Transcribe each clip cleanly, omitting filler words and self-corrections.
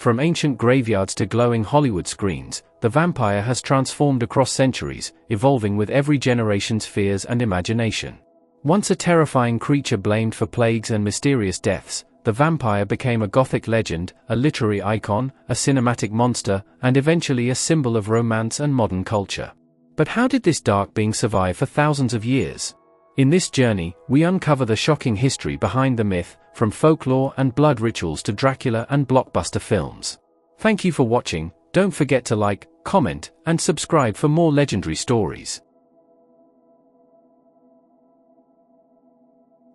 From ancient graveyards to glowing Hollywood screens, the vampire has transformed across centuries, evolving with every generation's fears and imagination. Once a terrifying creature blamed for plagues and mysterious deaths, the vampire became a Gothic legend, a literary icon, a cinematic monster, and eventually a symbol of romance and modern culture. But how did this dark being survive for thousands of years? In this journey, we uncover the shocking history behind the myth, from folklore and blood rituals to Dracula and blockbuster films. Thank you for watching. Don't forget to like, comment, and subscribe for more legendary stories.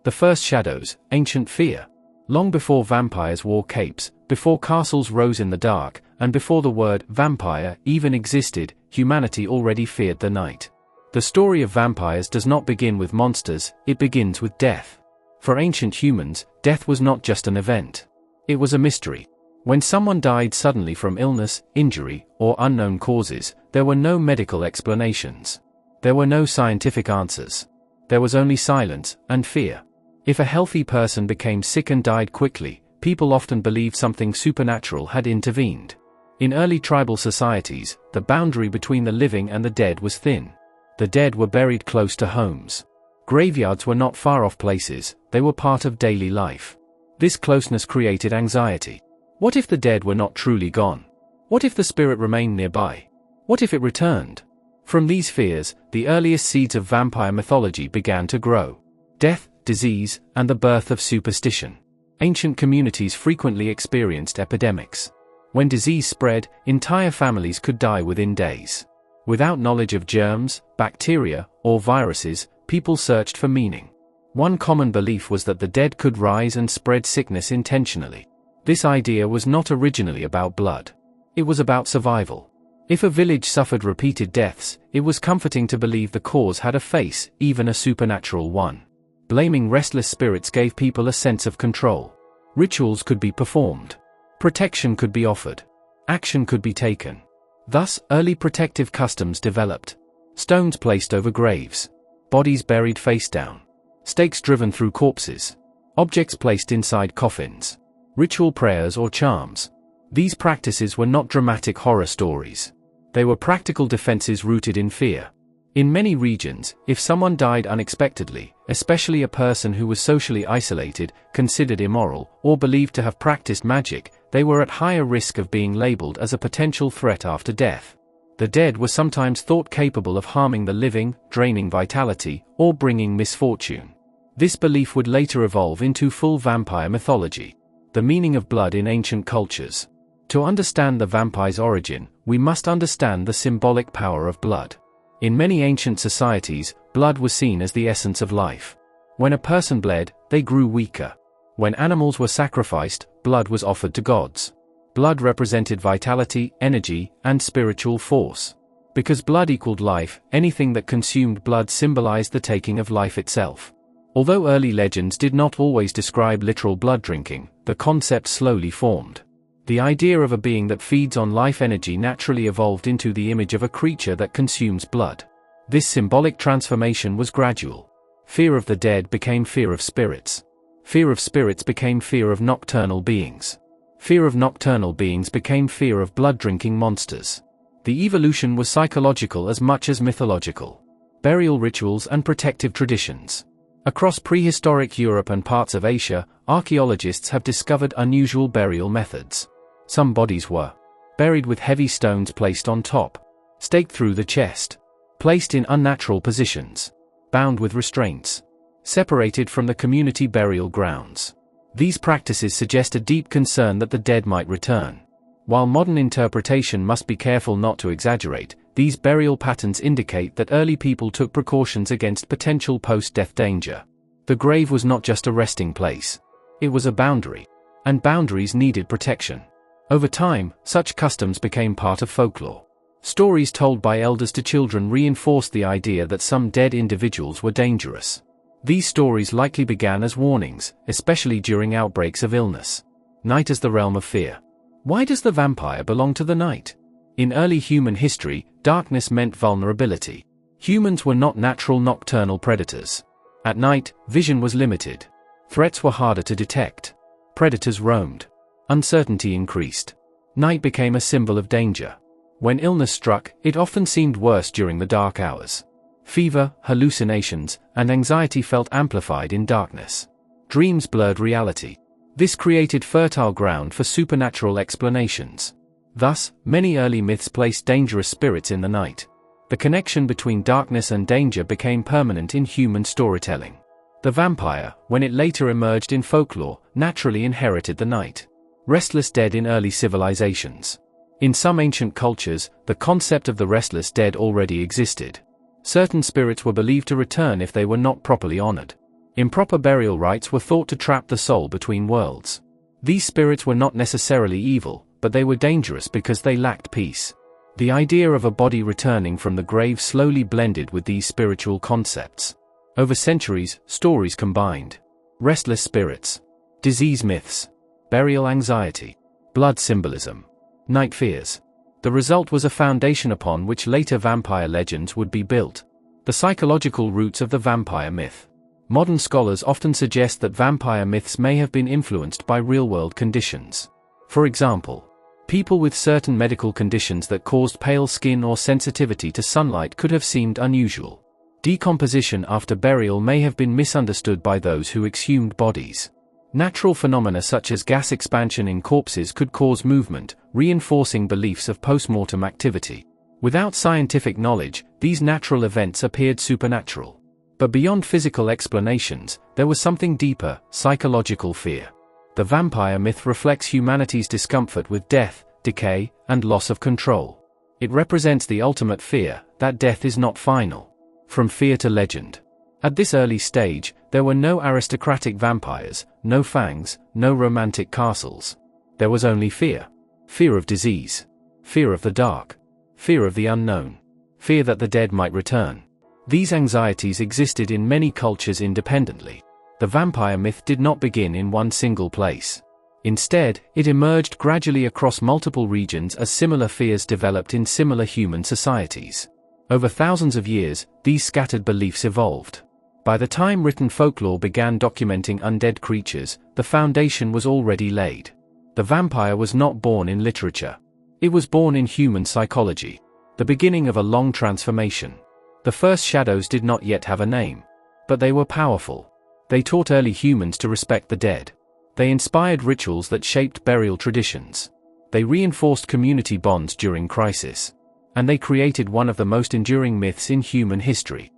The first shadows, ancient fear. Long before vampires wore capes, before castles rose in the dark, and before the word vampire even existed, humanity already feared the night. The story of vampires does not begin with monsters, it begins with death. For ancient humans, death was not just an event. It was a mystery. When someone died suddenly from illness, injury, or unknown causes, there were no medical explanations. There were no scientific answers. There was only silence and fear. If a healthy person became sick and died quickly, people often believed something supernatural had intervened. In early tribal societies, the boundary between the living and the dead was thin. The dead were buried close to homes. Graveyards were not far-off places, they were part of daily life. This closeness created anxiety. What if the dead were not truly gone? What if the spirit remained nearby? What if it returned? From these fears, the earliest seeds of vampire mythology began to grow. Death, disease, and the birth of superstition. Ancient communities frequently experienced epidemics. When disease spread, entire families could die within days. Without knowledge of germs, bacteria, or viruses, people searched for meaning. One common belief was that the dead could rise and spread sickness intentionally. This idea was not originally about blood. It was about survival. If a village suffered repeated deaths, it was comforting to believe the cause had a face, even a supernatural one. Blaming restless spirits gave people a sense of control. Rituals could be performed. Protection could be offered. Action could be taken. Thus, early protective customs developed. Stones placed over graves. Bodies buried face down. Stakes driven through corpses. Objects placed inside coffins. Ritual prayers or charms. These practices were not dramatic horror stories. They were practical defenses rooted in fear. In many regions, if someone died unexpectedly, especially a person who was socially isolated, considered immoral, or believed to have practiced magic, they were at higher risk of being labeled as a potential threat after death. The dead were sometimes thought capable of harming the living, draining vitality, or bringing misfortune. This belief would later evolve into full vampire mythology. The meaning of blood in ancient cultures. To understand the vampire's origin, we must understand the symbolic power of blood. In many ancient societies, blood was seen as the essence of life. When a person bled, they grew weaker. When animals were sacrificed, blood was offered to gods. Blood represented vitality, energy, and spiritual force. Because blood equaled life, anything that consumed blood symbolized the taking of life itself. Although early legends did not always describe literal blood drinking, the concept slowly formed. The idea of a being that feeds on life energy naturally evolved into the image of a creature that consumes blood. This symbolic transformation was gradual. Fear of the dead became fear of spirits. Fear of spirits became fear of nocturnal beings. Fear of nocturnal beings became fear of blood-drinking monsters. The evolution was psychological as much as mythological. Burial rituals and protective traditions. Across prehistoric Europe and parts of Asia, archaeologists have discovered unusual burial methods. Some bodies were buried with heavy stones placed on top, staked through the chest, placed in unnatural positions, bound with restraints, separated from the community burial grounds. These practices suggest a deep concern that the dead might return. While modern interpretation must be careful not to exaggerate, these burial patterns indicate that early people took precautions against potential post-death danger. The grave was not just a resting place. It was a boundary. And boundaries needed protection. Over time, such customs became part of folklore. Stories told by elders to children reinforced the idea that some dead individuals were dangerous. These stories likely began as warnings, especially during outbreaks of illness. Night as the realm of fear. Why does the vampire belong to the night? In early human history, darkness meant vulnerability. Humans were not natural nocturnal predators. At night, vision was limited. Threats were harder to detect. Predators roamed. Uncertainty increased. Night became a symbol of danger. When illness struck, it often seemed worse during the dark hours. Fever, hallucinations, and anxiety felt amplified in darkness. Dreams blurred reality. This created fertile ground for supernatural explanations. Thus, many early myths placed dangerous spirits in the night. The connection between darkness and danger became permanent in human storytelling. The vampire, when it later emerged in folklore, naturally inherited the night. Restless dead in early civilizations. In some ancient cultures, the concept of the restless dead already existed. Certain spirits were believed to return if they were not properly honored. Improper burial rites were thought to trap the soul between worlds. These spirits were not necessarily evil, but they were dangerous because they lacked peace. The idea of a body returning from the grave slowly blended with these spiritual concepts. Over centuries, stories combined. Restless spirits. Disease myths. Burial anxiety. Blood symbolism. Night fears. The result was a foundation upon which later vampire legends would be built. The psychological roots of the vampire myth. Modern scholars often suggest that vampire myths may have been influenced by real-world conditions. For example, people with certain medical conditions that caused pale skin or sensitivity to sunlight could have seemed unusual. Decomposition after burial may have been misunderstood by those who exhumed bodies. Natural phenomena such as gas expansion in corpses could cause movement, reinforcing beliefs of post-mortem activity. Without scientific knowledge, these natural events appeared supernatural. But beyond physical explanations, there was something deeper: psychological fear. The vampire myth reflects humanity's discomfort with death, decay, and loss of control. It represents the ultimate fear, that death is not final. From fear to legend. At this early stage, there were no aristocratic vampires, no fangs, no romantic castles. There was only fear. Fear of disease. Fear of the dark. Fear of the unknown. Fear that the dead might return. These anxieties existed in many cultures independently. The vampire myth did not begin in one single place. Instead, it emerged gradually across multiple regions as similar fears developed in similar human societies. Over thousands of years, these scattered beliefs evolved. By the time written folklore began documenting undead creatures, the foundation was already laid. The vampire was not born in literature. It was born in human psychology. The beginning of a long transformation. The first shadows did not yet have a name. But they were powerful. They taught early humans to respect the dead. They inspired rituals that shaped burial traditions. They reinforced community bonds during crisis. And they created one of the most enduring myths in human history.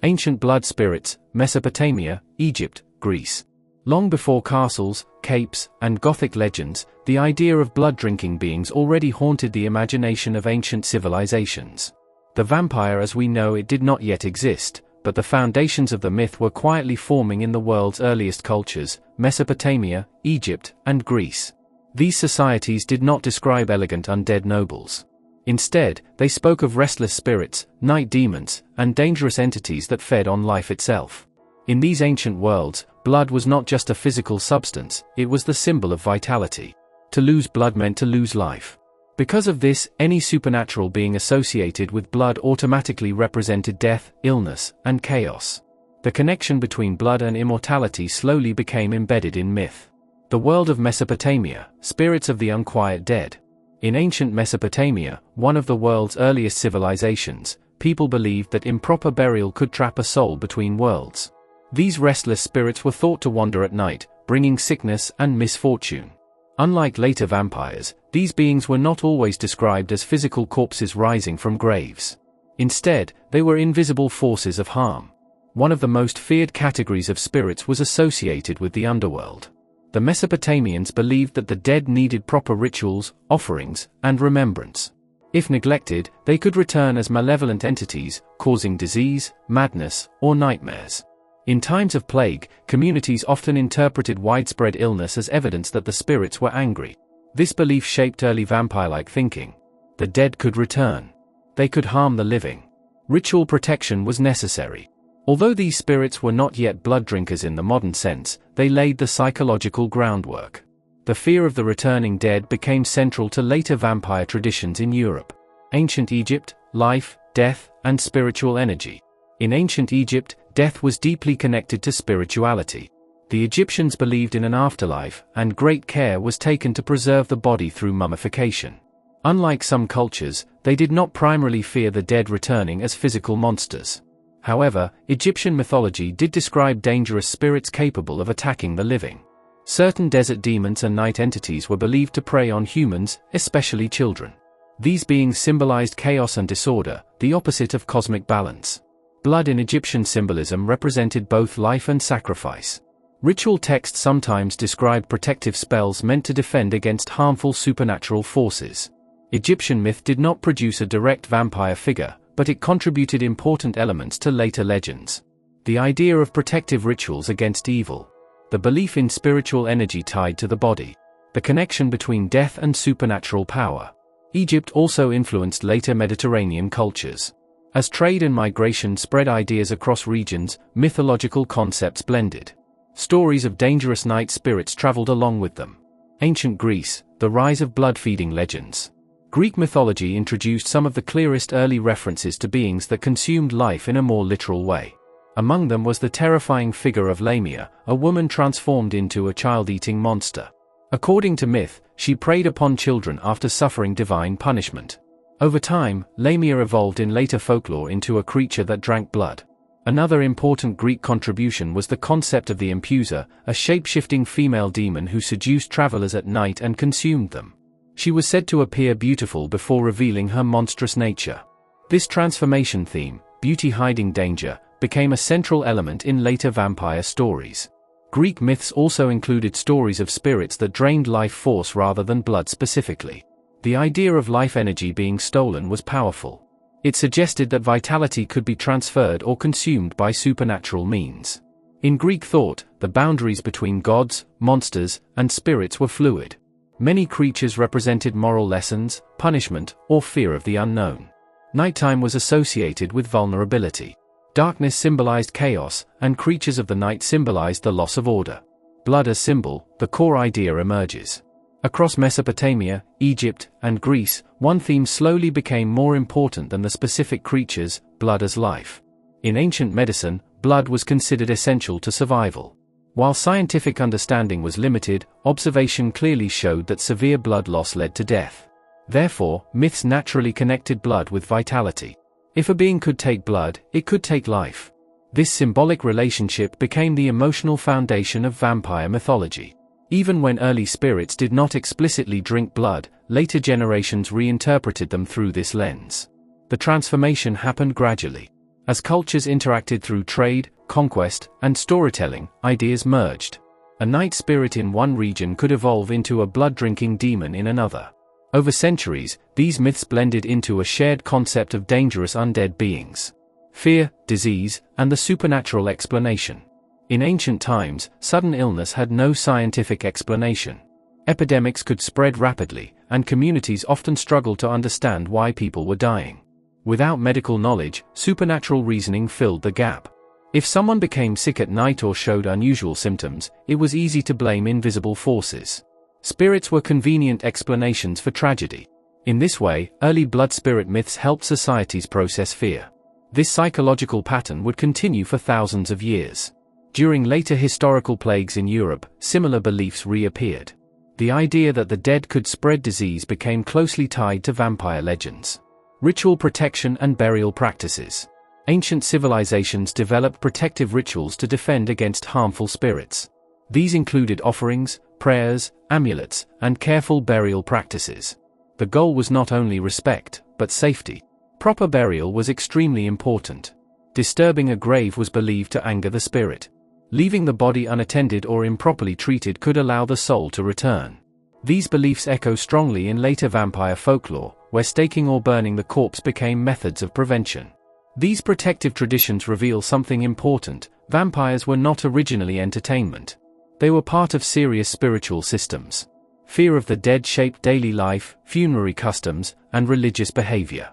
Ancient blood spirits, Mesopotamia, Egypt, Greece. Long before castles, capes, and Gothic legends, the idea of blood-drinking beings already haunted the imagination of ancient civilizations. The vampire as we know it did not yet exist, but the foundations of the myth were quietly forming in the world's earliest cultures, Mesopotamia, Egypt, and Greece. These societies did not describe elegant undead nobles. Instead, they spoke of restless spirits, night demons, and dangerous entities that fed on life itself. In these ancient worlds, blood was not just a physical substance, it was the symbol of vitality. To lose blood meant to lose life. Because of this, any supernatural being associated with blood automatically represented death, illness, and chaos. The connection between blood and immortality slowly became embedded in myth. The world of Mesopotamia, spirits of the unquiet dead. In ancient Mesopotamia, one of the world's earliest civilizations, people believed that improper burial could trap a soul between worlds. These restless spirits were thought to wander at night, bringing sickness and misfortune. Unlike later vampires, these beings were not always described as physical corpses rising from graves. Instead, they were invisible forces of harm. One of the most feared categories of spirits was associated with the underworld. The Mesopotamians believed that the dead needed proper rituals, offerings, and remembrance. If neglected, they could return as malevolent entities, causing disease, madness, or nightmares. In times of plague, communities often interpreted widespread illness as evidence that the spirits were angry. This belief shaped early vampire-like thinking. The dead could return. They could harm the living. Ritual protection was necessary. Although these spirits were not yet blood drinkers in the modern sense, they laid the psychological groundwork. The fear of the returning dead became central to later vampire traditions in Europe. Ancient Egypt, life, death, and spiritual energy. In ancient Egypt, death was deeply connected to spirituality. The Egyptians believed in an afterlife, and great care was taken to preserve the body through mummification. Unlike some cultures, they did not primarily fear the dead returning as physical monsters. However, Egyptian mythology did describe dangerous spirits capable of attacking the living. Certain desert demons and night entities were believed to prey on humans, especially children. These beings symbolized chaos and disorder, the opposite of cosmic balance. Blood in Egyptian symbolism represented both life and sacrifice. Ritual texts sometimes described protective spells meant to defend against harmful supernatural forces. Egyptian myth did not produce a direct vampire figure, but it contributed important elements to later legends. The idea of protective rituals against evil. The belief in spiritual energy tied to the body. The connection between death and supernatural power. Egypt also influenced later Mediterranean cultures. As trade and migration spread ideas across regions, mythological concepts blended. Stories of dangerous night spirits traveled along with them. Ancient Greece, the rise of blood-feeding legends. Greek mythology introduced some of the clearest early references to beings that consumed life in a more literal way. Among them was the terrifying figure of Lamia, a woman transformed into a child-eating monster. According to myth, she preyed upon children after suffering divine punishment. Over time, Lamia evolved in later folklore into a creature that drank blood. Another important Greek contribution was the concept of the Empusa, a shape-shifting female demon who seduced travelers at night and consumed them. She was said to appear beautiful before revealing her monstrous nature. This transformation theme, beauty hiding danger, became a central element in later vampire stories. Greek myths also included stories of spirits that drained life force rather than blood specifically. The idea of life energy being stolen was powerful. It suggested that vitality could be transferred or consumed by supernatural means. In Greek thought, the boundaries between gods, monsters, and spirits were fluid. Many creatures represented moral lessons, punishment, or fear of the unknown. Nighttime was associated with vulnerability. Darkness symbolized chaos, and creatures of the night symbolized the loss of order. Blood as symbol, the core idea emerges. Across Mesopotamia, Egypt, and Greece, one theme slowly became more important than the specific creatures: blood as life. In ancient medicine, blood was considered essential to survival. While scientific understanding was limited, observation clearly showed that severe blood loss led to death. Therefore, myths naturally connected blood with vitality. If a being could take blood, it could take life. This symbolic relationship became the emotional foundation of vampire mythology. Even when early spirits did not explicitly drink blood, later generations reinterpreted them through this lens. The transformation happened gradually. As cultures interacted through trade, conquest, and storytelling, ideas merged. A night spirit in one region could evolve into a blood-drinking demon in another. Over centuries, these myths blended into a shared concept of dangerous undead beings. Fear, disease, and the supernatural explanation. In ancient times, sudden illness had no scientific explanation. Epidemics could spread rapidly, and communities often struggled to understand why people were dying. Without medical knowledge, supernatural reasoning filled the gap. If someone became sick at night or showed unusual symptoms, it was easy to blame invisible forces. Spirits were convenient explanations for tragedy. In this way, early blood spirit myths helped societies process fear. This psychological pattern would continue for thousands of years. During later historical plagues in Europe, similar beliefs reappeared. The idea that the dead could spread disease became closely tied to vampire legends. Ritual protection and burial practices. Ancient civilizations developed protective rituals to defend against harmful spirits. These included offerings, prayers, amulets, and careful burial practices. The goal was not only respect, but safety. Proper burial was extremely important. Disturbing a grave was believed to anger the spirit. Leaving the body unattended or improperly treated could allow the soul to return. These beliefs echo strongly in later vampire folklore, where staking or burning the corpse became methods of prevention. These protective traditions reveal something important: vampires were not originally entertainment. They were part of serious spiritual systems. Fear of the dead shaped daily life, funerary customs, and religious behavior.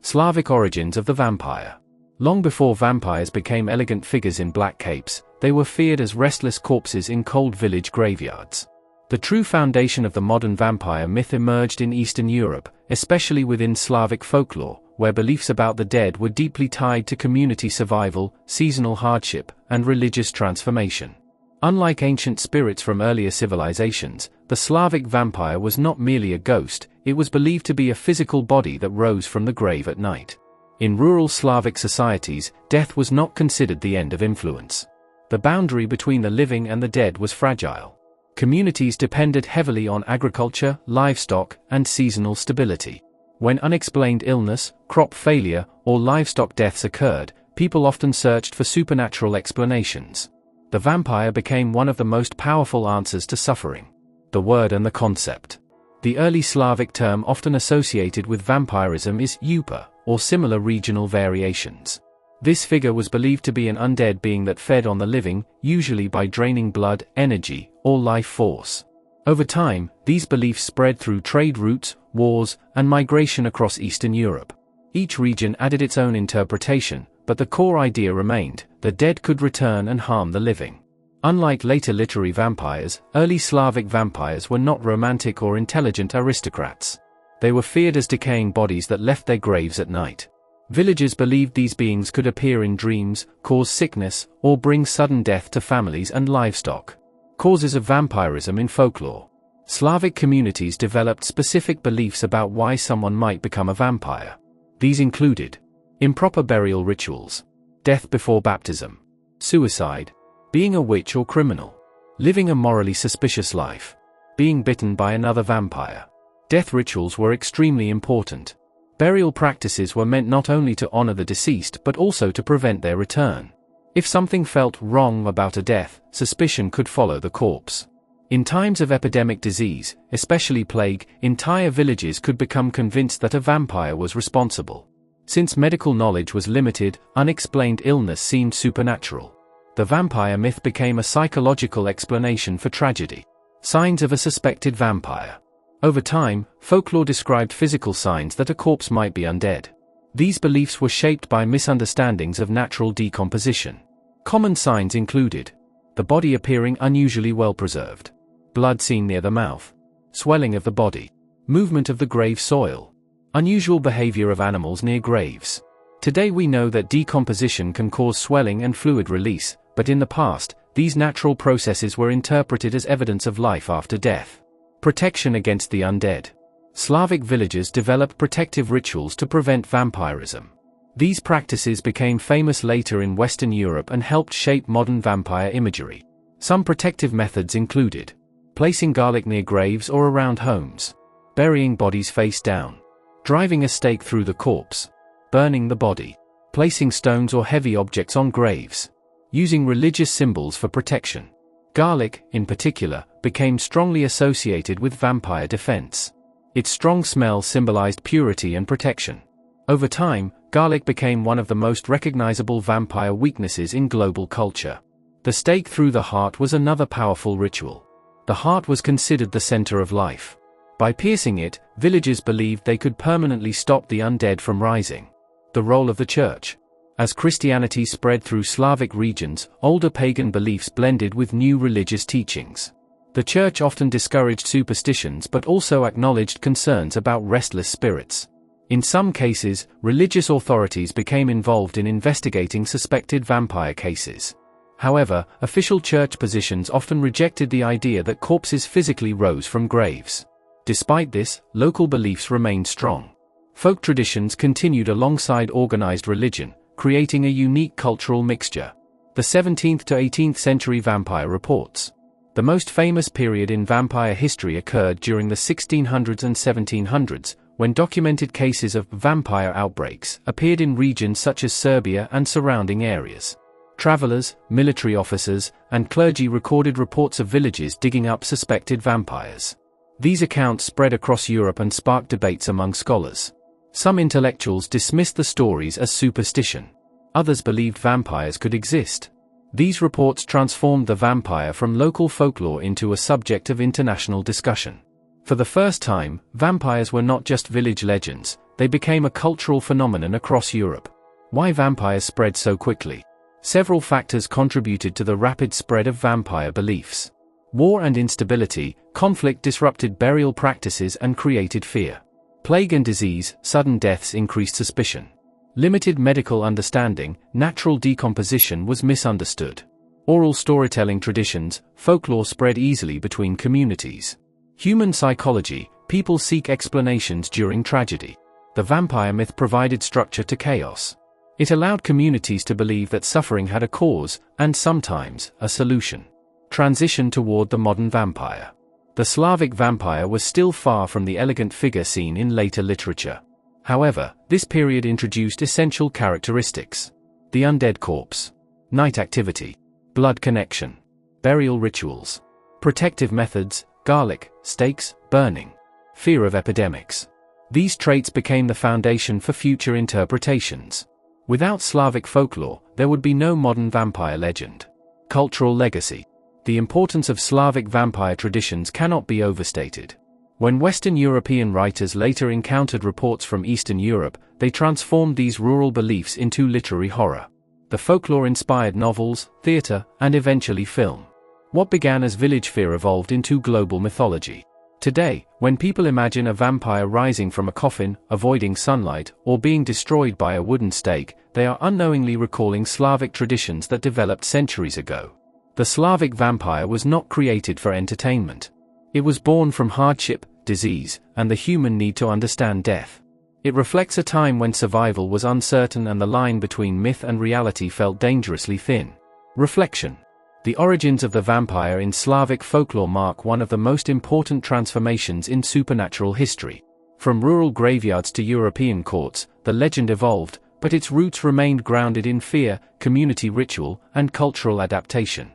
Slavic origins of the vampire. Long before vampires became elegant figures in black capes, they were feared as restless corpses in cold village graveyards. The true foundation of the modern vampire myth emerged in Eastern Europe, especially within Slavic folklore, where beliefs about the dead were deeply tied to community survival, seasonal hardship, and religious transformation. Unlike ancient spirits from earlier civilizations, the Slavic vampire was not merely a ghost, it was believed to be a physical body that rose from the grave at night. In rural Slavic societies, death was not considered the end of influence. The boundary between the living and the dead was fragile. Communities depended heavily on agriculture, livestock, and seasonal stability. When unexplained illness, crop failure, or livestock deaths occurred, people often searched for supernatural explanations. The vampire became one of the most powerful answers to suffering. The word and the concept. The early Slavic term often associated with vampirism is upa, or similar regional variations. This figure was believed to be an undead being that fed on the living, usually by draining blood, energy, or life force. Over time, these beliefs spread through trade routes, wars, and migration across Eastern Europe. Each region added its own interpretation, but the core idea remained: the dead could return and harm the living. Unlike later literary vampires, early Slavic vampires were not romantic or intelligent aristocrats. They were feared as decaying bodies that left their graves at night. Villagers believed these beings could appear in dreams, cause sickness, or bring sudden death to families and livestock. Causes of vampirism in folklore. Slavic communities developed specific beliefs about why someone might become a vampire. These included improper burial rituals, death before baptism, suicide, being a witch or criminal, living a morally suspicious life, being bitten by another vampire. Death rituals were extremely important. Burial practices were meant not only to honor the deceased but also to prevent their return. If something felt wrong about a death, suspicion could follow the corpse. In times of epidemic disease, especially plague, entire villages could become convinced that a vampire was responsible. Since medical knowledge was limited, unexplained illness seemed supernatural. The vampire myth became a psychological explanation for tragedy. Signs of a suspected vampire. Over time, folklore described physical signs that a corpse might be undead. These beliefs were shaped by misunderstandings of natural decomposition. Common signs included the body appearing unusually well preserved, blood seen near the mouth, swelling of the body, movement of the grave soil, unusual behavior of animals near graves. Today we know that decomposition can cause swelling and fluid release, but in the past, these natural processes were interpreted as evidence of life after death. Protection against the undead. Slavic villagers developed protective rituals to prevent vampirism. These practices became famous later in Western Europe and helped shape modern vampire imagery. Some protective methods included placing garlic near graves or around homes, burying bodies face down, driving a stake through the corpse, burning the body, placing stones or heavy objects on graves, using religious symbols for protection. Garlic, in particular, became strongly associated with vampire defense. Its strong smell symbolized purity and protection. Over time, garlic became one of the most recognizable vampire weaknesses in global culture. The stake through the heart was another powerful ritual. The heart was considered the center of life. By piercing it, villagers believed they could permanently stop the undead from rising. The role of the church. As Christianity spread through Slavic regions, older pagan beliefs blended with new religious teachings. The church often discouraged superstitions but also acknowledged concerns about restless spirits. In some cases, religious authorities became involved in investigating suspected vampire cases. However, official church positions often rejected the idea that corpses physically rose from graves. Despite this, local beliefs remained strong. Folk traditions continued alongside organized religion, creating a unique cultural mixture. The 17th to 18th century vampire reports. The most famous period in vampire history occurred during the 1600s and 1700s, when documented cases of vampire outbreaks appeared in regions such as Serbia and surrounding areas. Travelers, military officers, and clergy recorded reports of villages digging up suspected vampires. These accounts spread across Europe and sparked debates among scholars. Some intellectuals dismissed the stories as superstition. Others believed vampires could exist. These reports transformed the vampire from local folklore into a subject of international discussion. For the first time, vampires were not just village legends, they became a cultural phenomenon across Europe. Why vampires spread so quickly? Several factors contributed to the rapid spread of vampire beliefs. War and instability, conflict disrupted burial practices and created fear. Plague and disease, sudden deaths increased suspicion. Limited medical understanding, natural decomposition was misunderstood. Oral storytelling traditions, folklore spread easily between communities. Human psychology, people seek explanations during tragedy. The vampire myth provided structure to chaos. It allowed communities to believe that suffering had a cause, and sometimes, a solution. Transition toward the modern vampire. The Slavic vampire was still far from the elegant figure seen in later literature. However, this period introduced essential characteristics. The undead corpse. Night activity. Blood connection. Burial rituals. Protective methods, garlic, stakes, burning. Fear of epidemics. These traits became the foundation for future interpretations. Without Slavic folklore, there would be no modern vampire legend. Cultural legacy. The importance of Slavic vampire traditions cannot be overstated. When Western European writers later encountered reports from Eastern Europe, they transformed these rural beliefs into literary horror. The folklore inspired novels, theater, and eventually film. What began as village fear evolved into global mythology. Today, when people imagine a vampire rising from a coffin, avoiding sunlight, or being destroyed by a wooden stake, they are unknowingly recalling Slavic traditions that developed centuries ago. The Slavic vampire was not created for entertainment. It was born from hardship, disease, and the human need to understand death. It reflects a time when survival was uncertain and the line between myth and reality felt dangerously thin. Reflection. The origins of the vampire in Slavic folklore mark one of the most important transformations in supernatural history. From rural graveyards to European courts, the legend evolved, but its roots remained grounded in fear, community ritual, and cultural adaptation.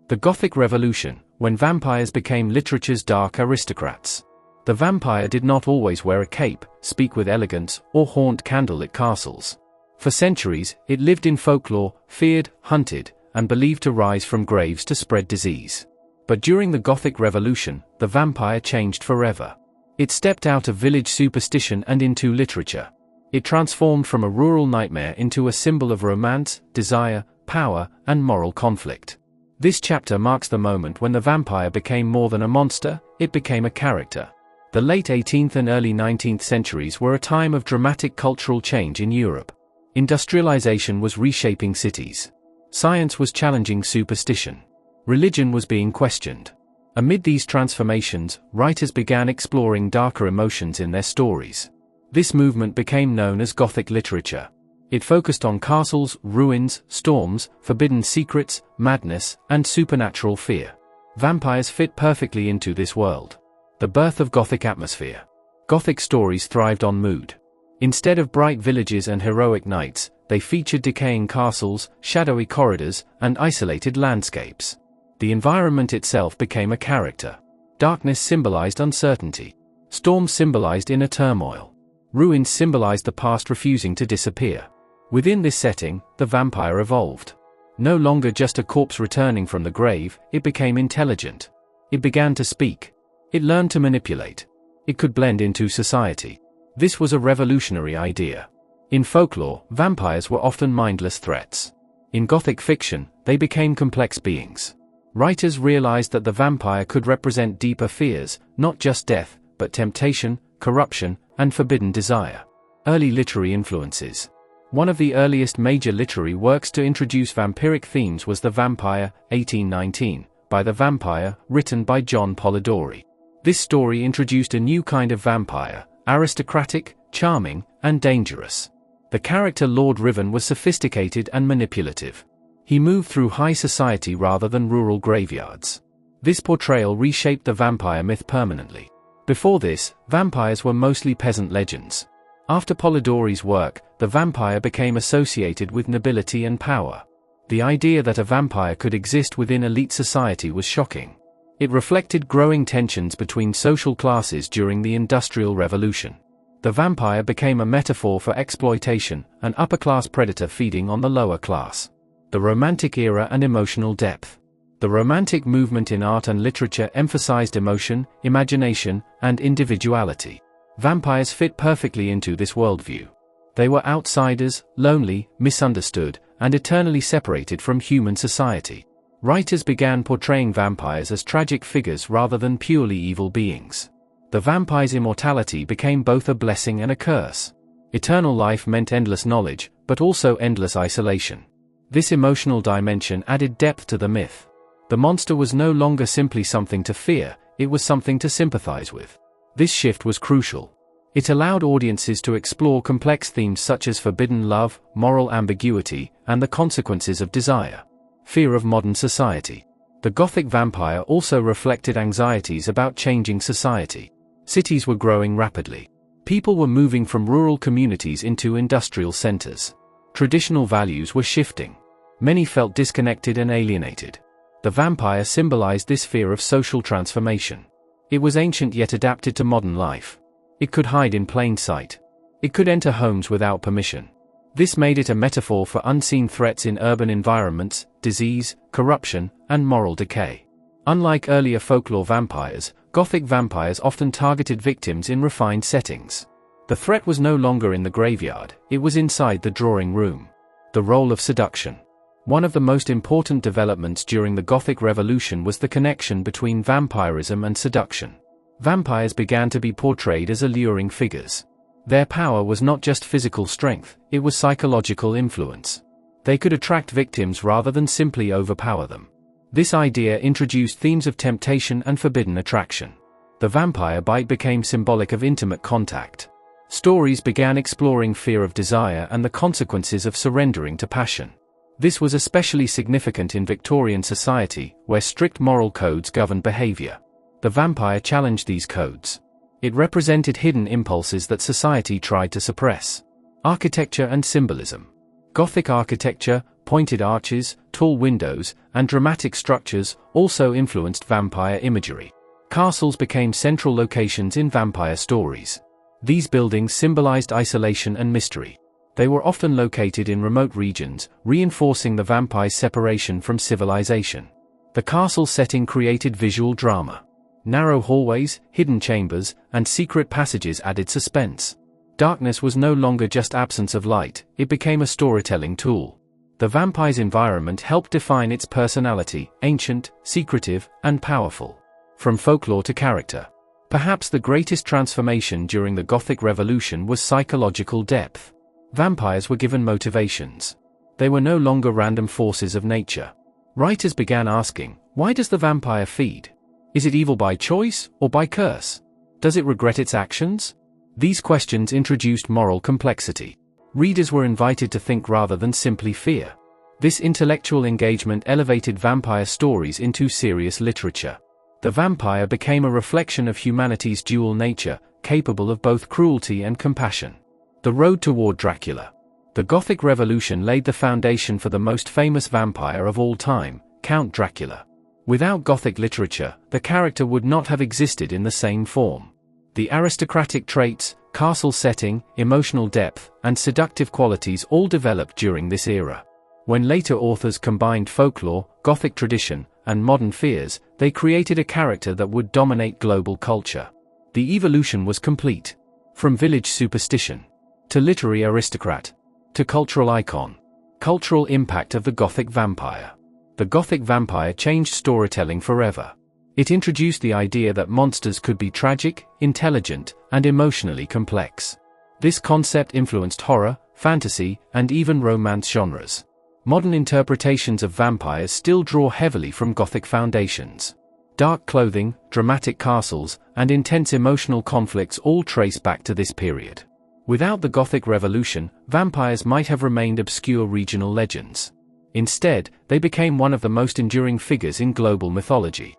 The Gothic Revolution, when vampires became literature's dark aristocrats. The vampire did not always wear a cape, speak with elegance, or haunt candlelit castles. For centuries, it lived in folklore, feared, hunted, and believed to rise from graves to spread disease. But during the Gothic Revolution, the vampire changed forever. It stepped out of village superstition and into literature. It transformed from a rural nightmare into a symbol of romance, desire, power, and moral conflict. This chapter marks the moment when the vampire became more than a monster, it became a character. The late 18th and early 19th centuries were a time of dramatic cultural change in Europe. Industrialization was reshaping cities. Science was challenging superstition. Religion was being questioned. Amid these transformations, writers began exploring darker emotions in their stories. This movement became known as Gothic literature. It focused on castles, ruins, storms, forbidden secrets, madness, and supernatural fear. Vampires fit perfectly into this world. The birth of Gothic atmosphere. Gothic stories thrived on mood. Instead of bright villages and heroic knights, they featured decaying castles, shadowy corridors, and isolated landscapes. The environment itself became a character. Darkness symbolized uncertainty. Storms symbolized inner turmoil. Ruins symbolized the past refusing to disappear. Within this setting, the vampire evolved. No longer just a corpse returning from the grave, it became intelligent. It began to speak. It learned to manipulate. It could blend into society. This was a revolutionary idea. In folklore, vampires were often mindless threats. In Gothic fiction, they became complex beings. Writers realized that the vampire could represent deeper fears, not just death, but temptation, corruption, and forbidden desire. Early literary influences. One of the earliest major literary works to introduce vampiric themes was The Vampire, 1819, by the Vampire, written by John Polidori. This story introduced a new kind of vampire, aristocratic, charming, and dangerous. The character Lord Riven was sophisticated and manipulative. He moved through high society rather than rural graveyards. This portrayal reshaped the vampire myth permanently. Before this, vampires were mostly peasant legends. After Polidori's work, the vampire became associated with nobility and power. The idea that a vampire could exist within elite society was shocking. It reflected growing tensions between social classes during the Industrial Revolution. The vampire became a metaphor for exploitation, an upper-class predator feeding on the lower class. The Romantic era and emotional depth. The Romantic movement in art and literature emphasized emotion, imagination, and individuality. Vampires fit perfectly into this worldview. They were outsiders, lonely, misunderstood, and eternally separated from human society. Writers began portraying vampires as tragic figures rather than purely evil beings. The vampire's immortality became both a blessing and a curse. Eternal life meant endless knowledge, but also endless isolation. This emotional dimension added depth to the myth. The monster was no longer simply something to fear, it was something to sympathize with. This shift was crucial. It allowed audiences to explore complex themes such as forbidden love, moral ambiguity, and the consequences of desire. Fear of modern society. The Gothic vampire also reflected anxieties about changing society. Cities were growing rapidly. People were moving from rural communities into industrial centers. Traditional values were shifting. Many felt disconnected and alienated. The vampire symbolized this fear of social transformation. It was ancient yet adapted to modern life. It could hide in plain sight. It could enter homes without permission. This made it a metaphor for unseen threats in urban environments, disease, corruption, and moral decay. Unlike earlier folklore vampires, Gothic vampires often targeted victims in refined settings. The threat was no longer in the graveyard, it was inside the drawing room. The role of seduction. One of the most important developments during the Gothic Revolution was the connection between vampirism and seduction. Vampires began to be portrayed as alluring figures. Their power was not just physical strength, it was psychological influence. They could attract victims rather than simply overpower them. This idea introduced themes of temptation and forbidden attraction. The vampire bite became symbolic of intimate contact. Stories began exploring fear of desire and the consequences of surrendering to passion. This was especially significant in Victorian society, where strict moral codes governed behavior. The vampire challenged these codes. It represented hidden impulses that society tried to suppress. Architecture and symbolism. Gothic architecture, pointed arches, tall windows, and dramatic structures also influenced vampire imagery. Castles became central locations in vampire stories. These buildings symbolized isolation and mystery. They were often located in remote regions, reinforcing the vampire's separation from civilization. The castle setting created visual drama. Narrow hallways, hidden chambers, and secret passages added suspense. Darkness was no longer just absence of light, it became a storytelling tool. The vampire's environment helped define its personality, ancient, secretive, and powerful. From folklore to character. Perhaps the greatest transformation during the Gothic Revolution was psychological depth. Vampires were given motivations. They were no longer random forces of nature. Writers began asking, why does the vampire feed? Is it evil by choice, or by curse? Does it regret its actions? These questions introduced moral complexity. Readers were invited to think rather than simply fear. This intellectual engagement elevated vampire stories into serious literature. The vampire became a reflection of humanity's dual nature, capable of both cruelty and compassion. The road toward Dracula. The Gothic Revolution laid the foundation for the most famous vampire of all time, Count Dracula. Without Gothic literature, the character would not have existed in the same form. The aristocratic traits, castle setting, emotional depth, and seductive qualities all developed during this era. When later authors combined folklore, Gothic tradition, and modern fears, they created a character that would dominate global culture. The evolution was complete. From village superstition, to literary aristocrat, to cultural icon. Cultural impact of the Gothic vampire. The Gothic vampire changed storytelling forever. It introduced the idea that monsters could be tragic, intelligent, and emotionally complex. This concept influenced horror, fantasy, and even romance genres. Modern interpretations of vampires still draw heavily from Gothic foundations. Dark clothing, dramatic castles, and intense emotional conflicts all trace back to this period. Without the Gothic Revolution, vampires might have remained obscure regional legends. Instead, they became one of the most enduring figures in global mythology.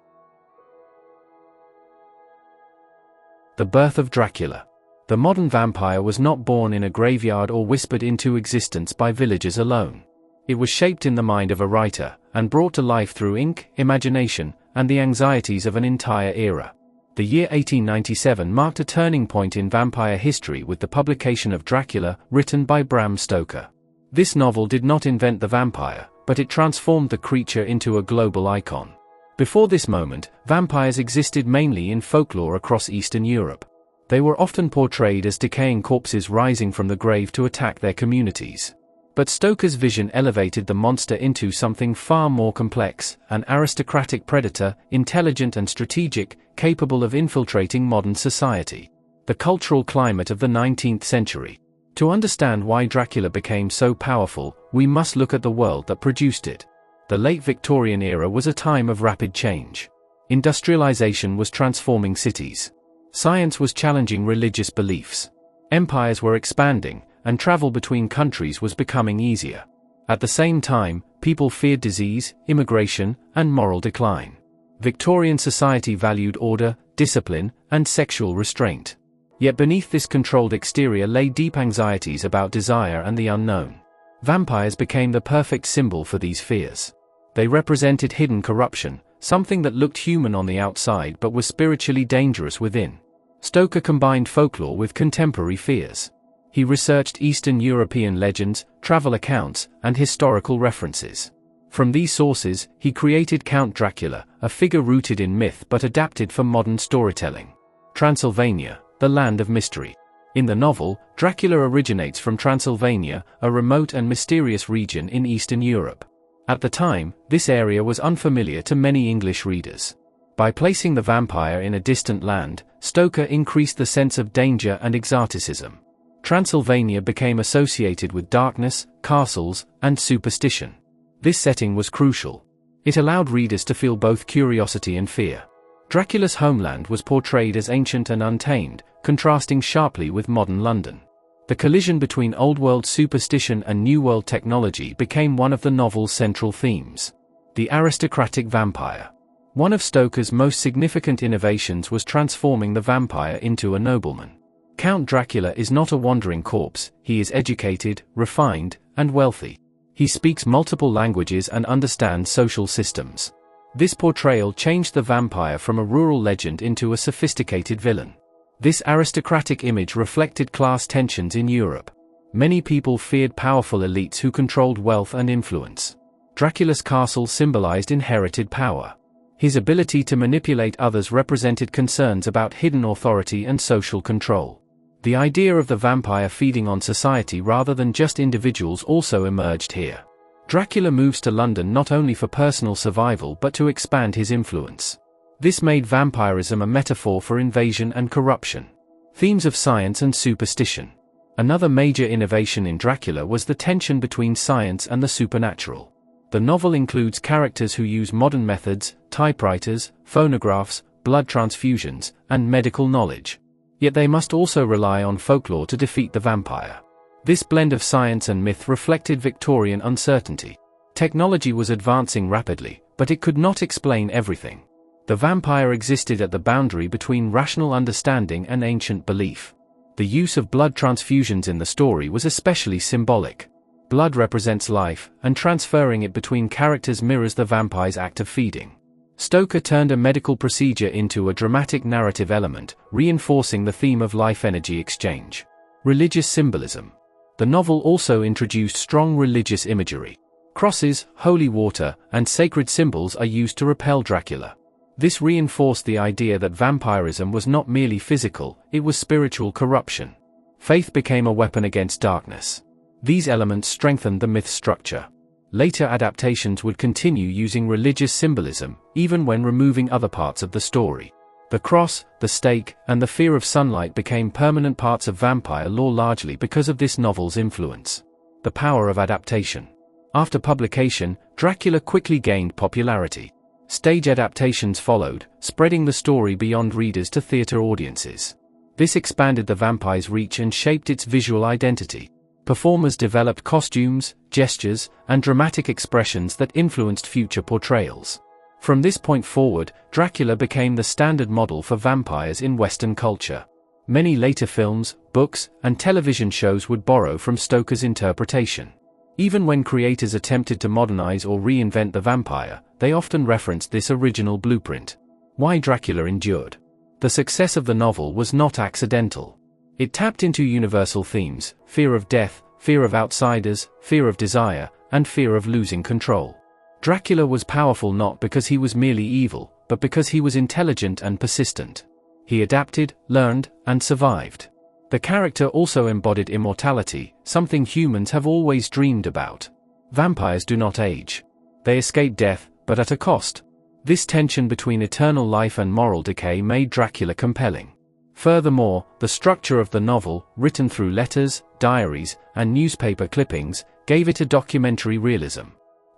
The birth of Dracula. The modern vampire was not born in a graveyard or whispered into existence by villagers alone. It was shaped in the mind of a writer, and brought to life through ink, imagination, and the anxieties of an entire era. The year 1897 marked a turning point in vampire history with the publication of Dracula, written by Bram Stoker. This novel did not invent the vampire, but it transformed the creature into a global icon. Before this moment, vampires existed mainly in folklore across Eastern Europe. They were often portrayed as decaying corpses rising from the grave to attack their communities. But Stoker's vision elevated the monster into something far more complex, an aristocratic predator, intelligent and strategic, capable of infiltrating modern society. The cultural climate of the 19th century. To understand why Dracula became so powerful, we must look at the world that produced it. The late Victorian era was a time of rapid change. Industrialization was transforming cities. Science was challenging religious beliefs. Empires were expanding, and travel between countries was becoming easier. At the same time, people feared disease, immigration, and moral decline. Victorian society valued order, discipline, and sexual restraint. Yet beneath this controlled exterior lay deep anxieties about desire and the unknown. Vampires became the perfect symbol for these fears. They represented hidden corruption, something that looked human on the outside but was spiritually dangerous within. Stoker combined folklore with contemporary fears. He researched Eastern European legends, travel accounts, and historical references. From these sources, he created Count Dracula, a figure rooted in myth but adapted for modern storytelling. Transylvania, the land of mystery. In the novel, Dracula originates from Transylvania, a remote and mysterious region in Eastern Europe. At the time, this area was unfamiliar to many English readers. By placing the vampire in a distant land, Stoker increased the sense of danger and exoticism. Transylvania became associated with darkness, castles, and superstition. This setting was crucial. It allowed readers to feel both curiosity and fear. Dracula's homeland was portrayed as ancient and untamed, contrasting sharply with modern London. The collision between old-world superstition and new-world technology became one of the novel's central themes. The aristocratic vampire. One of Stoker's most significant innovations was transforming the vampire into a nobleman. Count Dracula is not a wandering corpse, he is educated, refined, and wealthy. He speaks multiple languages and understands social systems. This portrayal changed the vampire from a rural legend into a sophisticated villain. This aristocratic image reflected class tensions in Europe. Many people feared powerful elites who controlled wealth and influence. Dracula's castle symbolized inherited power. His ability to manipulate others represented concerns about hidden authority and social control. The idea of the vampire feeding on society rather than just individuals also emerged here. Dracula moves to London not only for personal survival but to expand his influence. This made vampirism a metaphor for invasion and corruption. Themes of science and superstition. Another major innovation in Dracula was the tension between science and the supernatural. The novel includes characters who use modern methods, typewriters, phonographs, blood transfusions, and medical knowledge. Yet they must also rely on folklore to defeat the vampire. This blend of science and myth reflected Victorian uncertainty. Technology was advancing rapidly, but it could not explain everything. The vampire existed at the boundary between rational understanding and ancient belief. The use of blood transfusions in the story was especially symbolic. Blood represents life, and transferring it between characters mirrors the vampire's act of feeding. Stoker turned a medical procedure into a dramatic narrative element, reinforcing the theme of life-energy exchange. Religious symbolism. The novel also introduced strong religious imagery. Crosses, holy water, and sacred symbols are used to repel Dracula. This reinforced the idea that vampirism was not merely physical, it was spiritual corruption. Faith became a weapon against darkness. These elements strengthened the myth structure. Later adaptations would continue using religious symbolism, even when removing other parts of the story. The cross, the stake, and the fear of sunlight became permanent parts of vampire lore largely because of this novel's influence. The power of adaptation. After publication, Dracula quickly gained popularity. Stage adaptations followed, spreading the story beyond readers to theater audiences. This expanded the vampire's reach and shaped its visual identity. Performers developed costumes, gestures, and dramatic expressions that influenced future portrayals. From this point forward, Dracula became the standard model for vampires in Western culture. Many later films, books, and television shows would borrow from Stoker's interpretation. Even when creators attempted to modernize or reinvent the vampire, they often referenced this original blueprint. Why Dracula endured. The success of the novel was not accidental. It tapped into universal themes: fear of death, fear of outsiders, fear of desire, and fear of losing control. Dracula was powerful not because he was merely evil, but because he was intelligent and persistent. He adapted, learned, and survived. The character also embodied immortality, something humans have always dreamed about. Vampires do not age. They escape death, but at a cost. This tension between eternal life and moral decay made Dracula compelling. Furthermore, the structure of the novel, written through letters, diaries, and newspaper clippings, gave it a documentary realism.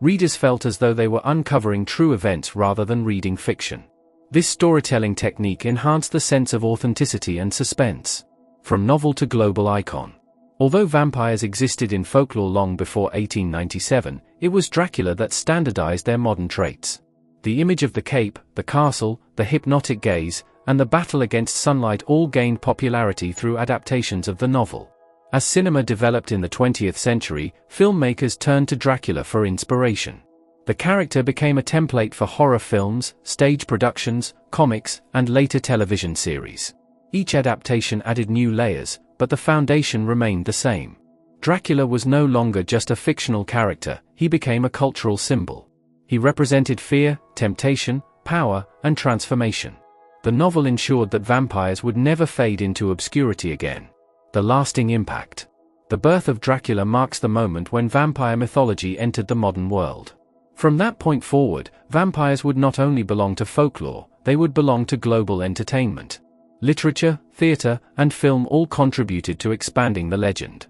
Readers felt as though they were uncovering true events rather than reading fiction. This storytelling technique enhanced the sense of authenticity and suspense. From novel to global icon. Although vampires existed in folklore long before 1897, it was Dracula that standardized their modern traits. The image of the cape, the castle, the hypnotic gaze, and the battle against sunlight all gained popularity through adaptations of the novel. As cinema developed in the 20th century, filmmakers turned to Dracula for inspiration. The character became a template for horror films, stage productions, comics, and later television series. Each adaptation added new layers, but the foundation remained the same. Dracula was no longer just a fictional character, he became a cultural symbol. He represented fear, temptation, power, and transformation. The novel ensured that vampires would never fade into obscurity again. The lasting impact. The Birth of Dracula marks the moment when vampire mythology entered the modern world. From that point forward, vampires would not only belong to folklore, they would belong to global entertainment. Literature, theater, and film all contributed to expanding the legend.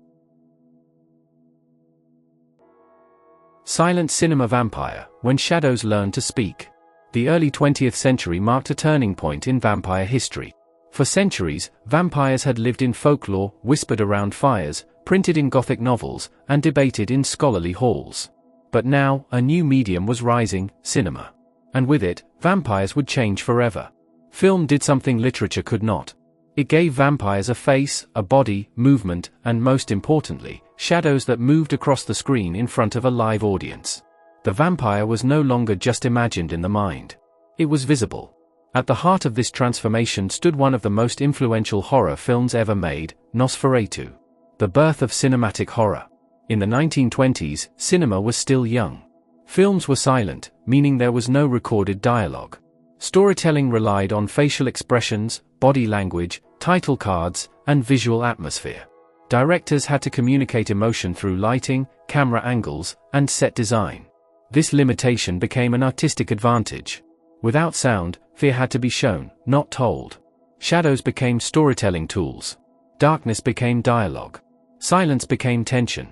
Silent cinema vampire, when shadows learn to speak. The early 20th century marked a turning point in vampire history. For centuries, vampires had lived in folklore, whispered around fires, printed in Gothic novels, and debated in scholarly halls. But now, a new medium was rising, cinema. And with it, vampires would change forever. Film did something literature could not. It gave vampires a face, a body, movement, and most importantly, shadows that moved across the screen in front of a live audience. The vampire was no longer just imagined in the mind. It was visible. At the heart of this transformation stood one of the most influential horror films ever made, Nosferatu. The birth of cinematic horror. In the 1920s, cinema was still young. Films were silent, meaning there was no recorded dialogue. Storytelling relied on facial expressions, body language, title cards, and visual atmosphere. Directors had to communicate emotion through lighting, camera angles, and set design. This limitation became an artistic advantage. Without sound, fear had to be shown, not told. Shadows became storytelling tools. Darkness became dialogue. Silence became tension.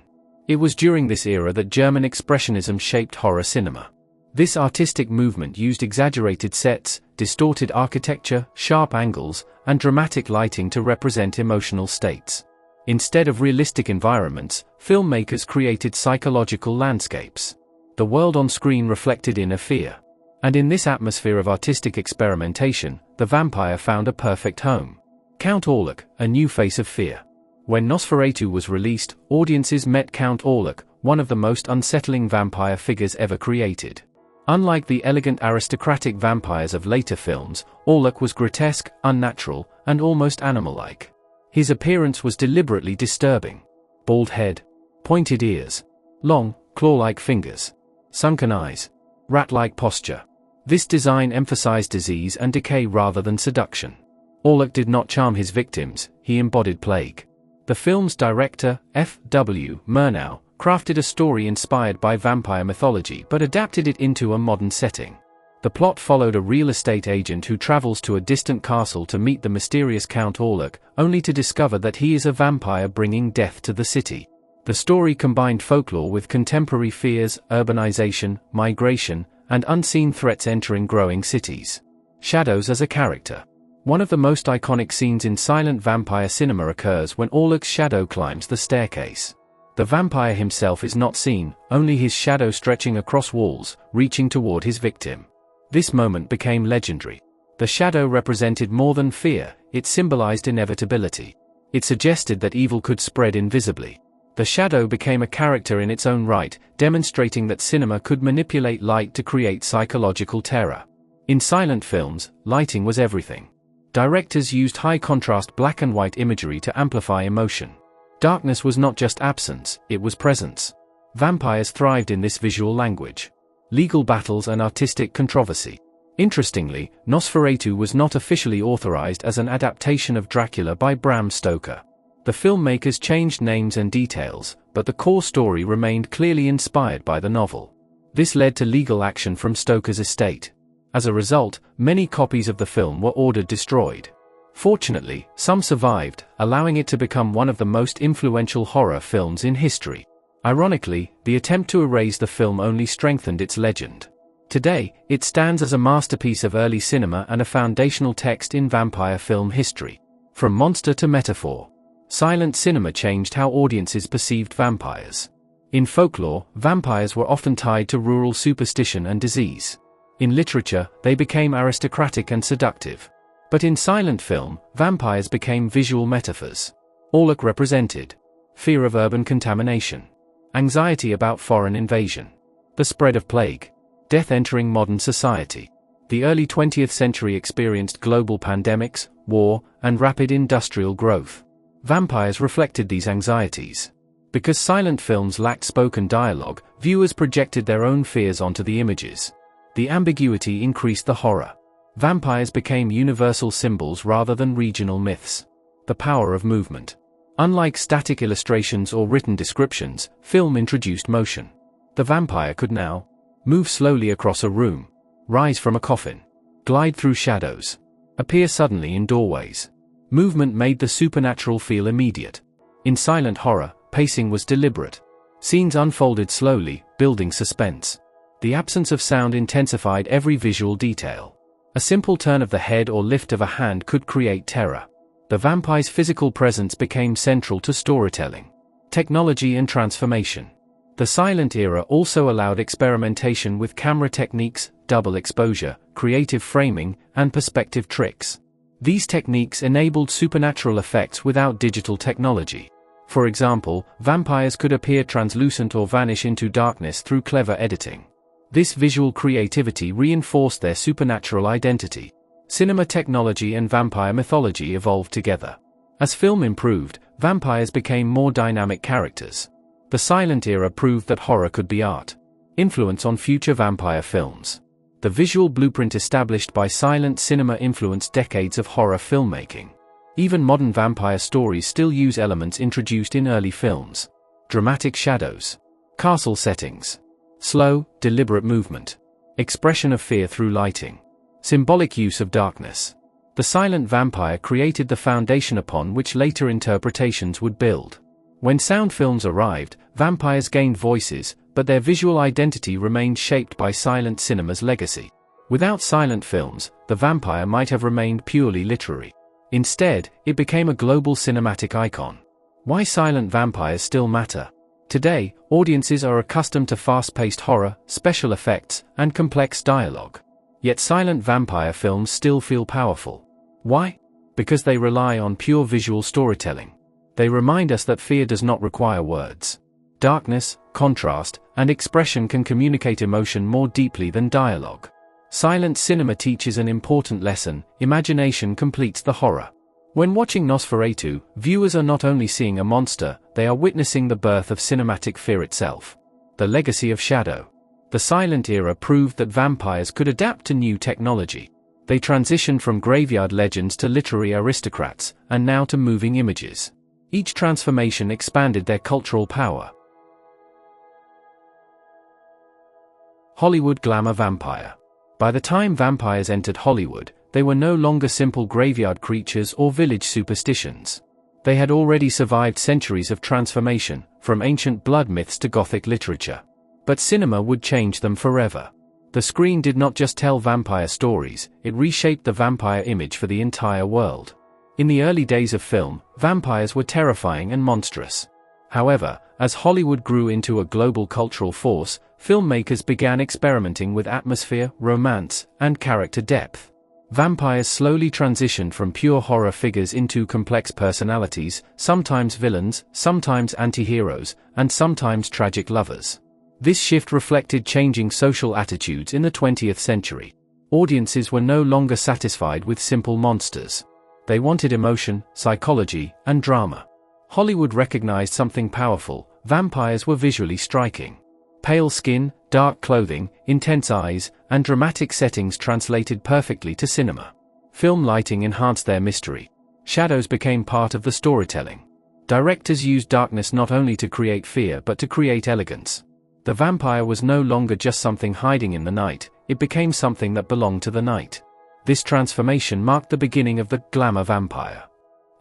It was during this era that German expressionism shaped horror cinema. This artistic movement used exaggerated sets, distorted architecture, sharp angles, and dramatic lighting to represent emotional states. Instead of realistic environments, filmmakers created psychological landscapes. The world on screen reflected inner fear. And in this atmosphere of artistic experimentation, the vampire found a perfect home. Count Orlok, a new face of fear. When Nosferatu was released, audiences met Count Orlok, one of the most unsettling vampire figures ever created. Unlike the elegant aristocratic vampires of later films, Orlok was grotesque, unnatural, and almost animal-like. His appearance was deliberately disturbing. Bald head, pointed ears, long, claw-like fingers, sunken eyes, rat-like posture. This design emphasized disease and decay rather than seduction. Orlok did not charm his victims, he embodied plague. The film's director, F.W. Murnau, crafted a story inspired by vampire mythology but adapted it into a modern setting. The plot followed a real estate agent who travels to a distant castle to meet the mysterious Count Orlok, only to discover that he is a vampire bringing death to the city. The story combined folklore with contemporary fears, urbanization, migration, and unseen threats entering growing cities. Shadows as a character. One of the most iconic scenes in silent vampire cinema occurs when Orlok's shadow climbs the staircase. The vampire himself is not seen, only his shadow stretching across walls, reaching toward his victim. This moment became legendary. The shadow represented more than fear, it symbolized inevitability. It suggested that evil could spread invisibly. The shadow became a character in its own right, demonstrating that cinema could manipulate light to create psychological terror. In silent films, lighting was everything. Directors used high-contrast black and white imagery to amplify emotion. Darkness was not just absence, it was presence. Vampires thrived in this visual language. Legal battles and artistic controversy. Interestingly, Nosferatu was not officially authorized as an adaptation of Dracula by Bram Stoker. The filmmakers changed names and details, but the core story remained clearly inspired by the novel. This led to legal action from Stoker's estate. As a result, many copies of the film were ordered destroyed. Fortunately, some survived, allowing it to become one of the most influential horror films in history. Ironically, the attempt to erase the film only strengthened its legend. Today, it stands as a masterpiece of early cinema and a foundational text in vampire film history. From monster to metaphor, silent cinema changed how audiences perceived vampires. In folklore, vampires were often tied to rural superstition and disease. In literature, they became aristocratic and seductive. But in silent film, vampires became visual metaphors. Orlok represented fear of urban contamination, anxiety about foreign invasion, the spread of plague, death entering modern society. The early 20th century experienced global pandemics, war, and rapid industrial growth. Vampires reflected these anxieties. Because silent films lacked spoken dialogue, viewers projected their own fears onto the images. The ambiguity increased the horror. Vampires became universal symbols rather than regional myths. The power of movement. Unlike static illustrations or written descriptions, film introduced motion. The vampire could now move slowly across a room, rise from a coffin, glide through shadows, appear suddenly in doorways. Movement made the supernatural feel immediate. In silent horror, pacing was deliberate. Scenes unfolded slowly, building suspense. The absence of sound intensified every visual detail. A simple turn of the head or lift of a hand could create terror. The vampire's physical presence became central to storytelling. Technology and transformation. The silent era also allowed experimentation with camera techniques, double exposure, creative framing, and perspective tricks. These techniques enabled supernatural effects without digital technology. For example, vampires could appear translucent or vanish into darkness through clever editing. This visual creativity reinforced their supernatural identity. Cinema technology and vampire mythology evolved together. As film improved, vampires became more dynamic characters. The silent era proved that horror could be art. Influence on future vampire films. The visual blueprint established by silent cinema influenced decades of horror filmmaking. Even modern vampire stories still use elements introduced in early films. Dramatic shadows. Castle settings. Slow, deliberate movement. Expression of fear through lighting. Symbolic use of darkness. The silent vampire created the foundation upon which later interpretations would build. When sound films arrived, vampires gained voices, but their visual identity remained shaped by silent cinema's legacy. Without silent films, the vampire might have remained purely literary. Instead, it became a global cinematic icon. Why silent vampires still matter? Today, audiences are accustomed to fast-paced horror, special effects, and complex dialogue. Yet silent vampire films still feel powerful. Why? Because they rely on pure visual storytelling. They remind us that fear does not require words. Darkness, contrast, and expression can communicate emotion more deeply than dialogue. Silent cinema teaches an important lesson: imagination completes the horror. When watching Nosferatu, viewers are not only seeing a monster, they are witnessing the birth of cinematic fear itself. The legacy of shadow. The silent era proved that vampires could adapt to new technology. They transitioned from graveyard legends to literary aristocrats, and now to moving images. Each transformation expanded their cultural power. Hollywood glamour vampire. By the time vampires entered Hollywood, they were no longer simple graveyard creatures or village superstitions. They had already survived centuries of transformation, from ancient blood myths to Gothic literature. But cinema would change them forever. The screen did not just tell vampire stories, it reshaped the vampire image for the entire world. In the early days of film, vampires were terrifying and monstrous. However, as Hollywood grew into a global cultural force, filmmakers began experimenting with atmosphere, romance, and character depth. Vampires slowly transitioned from pure horror figures into complex personalities, sometimes villains, sometimes anti-heroes, and sometimes tragic lovers. This shift reflected changing social attitudes in the 20th century. Audiences were no longer satisfied with simple monsters. They wanted emotion, psychology, and drama. Hollywood recognized something powerful: vampires were visually striking. Pale skin, dark clothing, intense eyes, and dramatic settings translated perfectly to cinema. Film lighting enhanced their mystery. Shadows became part of the storytelling. Directors used darkness not only to create fear but to create elegance. The vampire was no longer just something hiding in the night, it became something that belonged to the night. This transformation marked the beginning of the glamour vampire.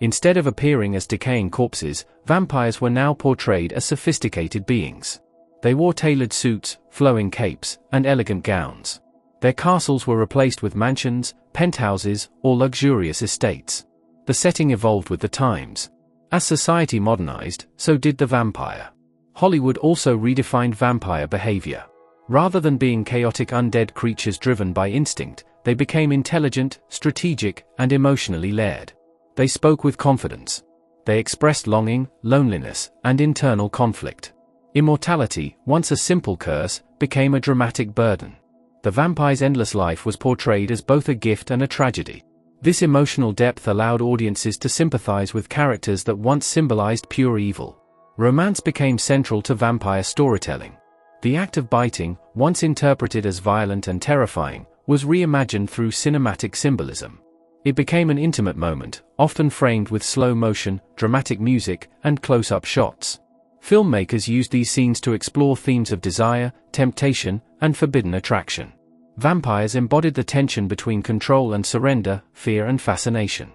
Instead of appearing as decaying corpses, vampires were now portrayed as sophisticated beings. They wore tailored suits, flowing capes, and elegant gowns. Their castles were replaced with mansions, penthouses, or luxurious estates. The setting evolved with the times. As society modernized, so did the vampire. Hollywood also redefined vampire behavior. Rather than being chaotic undead creatures driven by instinct, they became intelligent, strategic, and emotionally layered. They spoke with confidence. They expressed longing, loneliness, and internal conflict. Immortality, once a simple curse, became a dramatic burden. The vampire's endless life was portrayed as both a gift and a tragedy. This emotional depth allowed audiences to sympathize with characters that once symbolized pure evil. Romance became central to vampire storytelling. The act of biting, once interpreted as violent and terrifying, was reimagined through cinematic symbolism. It became an intimate moment, often framed with slow motion, dramatic music, and close-up shots. Filmmakers used these scenes to explore themes of desire, temptation, and forbidden attraction. Vampires embodied the tension between control and surrender, fear and fascination.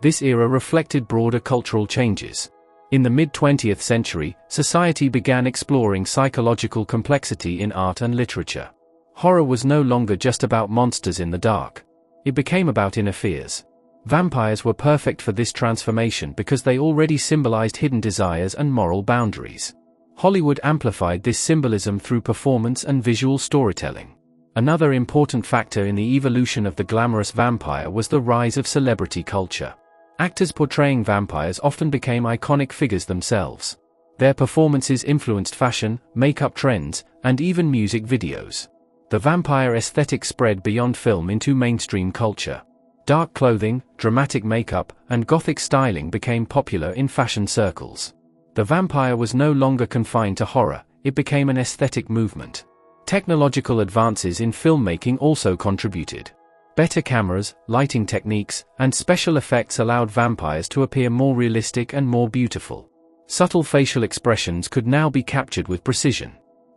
This era reflected broader cultural changes. In the mid-20th century, society began exploring psychological complexity in art and literature. Horror was no longer just about monsters in the dark. It became about inner fears. Vampires were perfect for this transformation because they already symbolized hidden desires and moral boundaries. Hollywood amplified this symbolism through performance and visual storytelling. Another important factor in the evolution of the glamorous vampire was the rise of celebrity culture. Actors portraying vampires often became iconic figures themselves. Their performances influenced fashion, makeup trends, and even music videos. The vampire aesthetic spread beyond film into mainstream culture. Dark clothing, dramatic makeup, and Gothic styling became popular in fashion circles. The vampire was no longer confined to horror, it became an aesthetic movement. Technological advances in filmmaking also contributed. Better cameras, lighting techniques, and special effects allowed vampires to appear more realistic and more beautiful. Subtle facial expressions could now be captured with precision.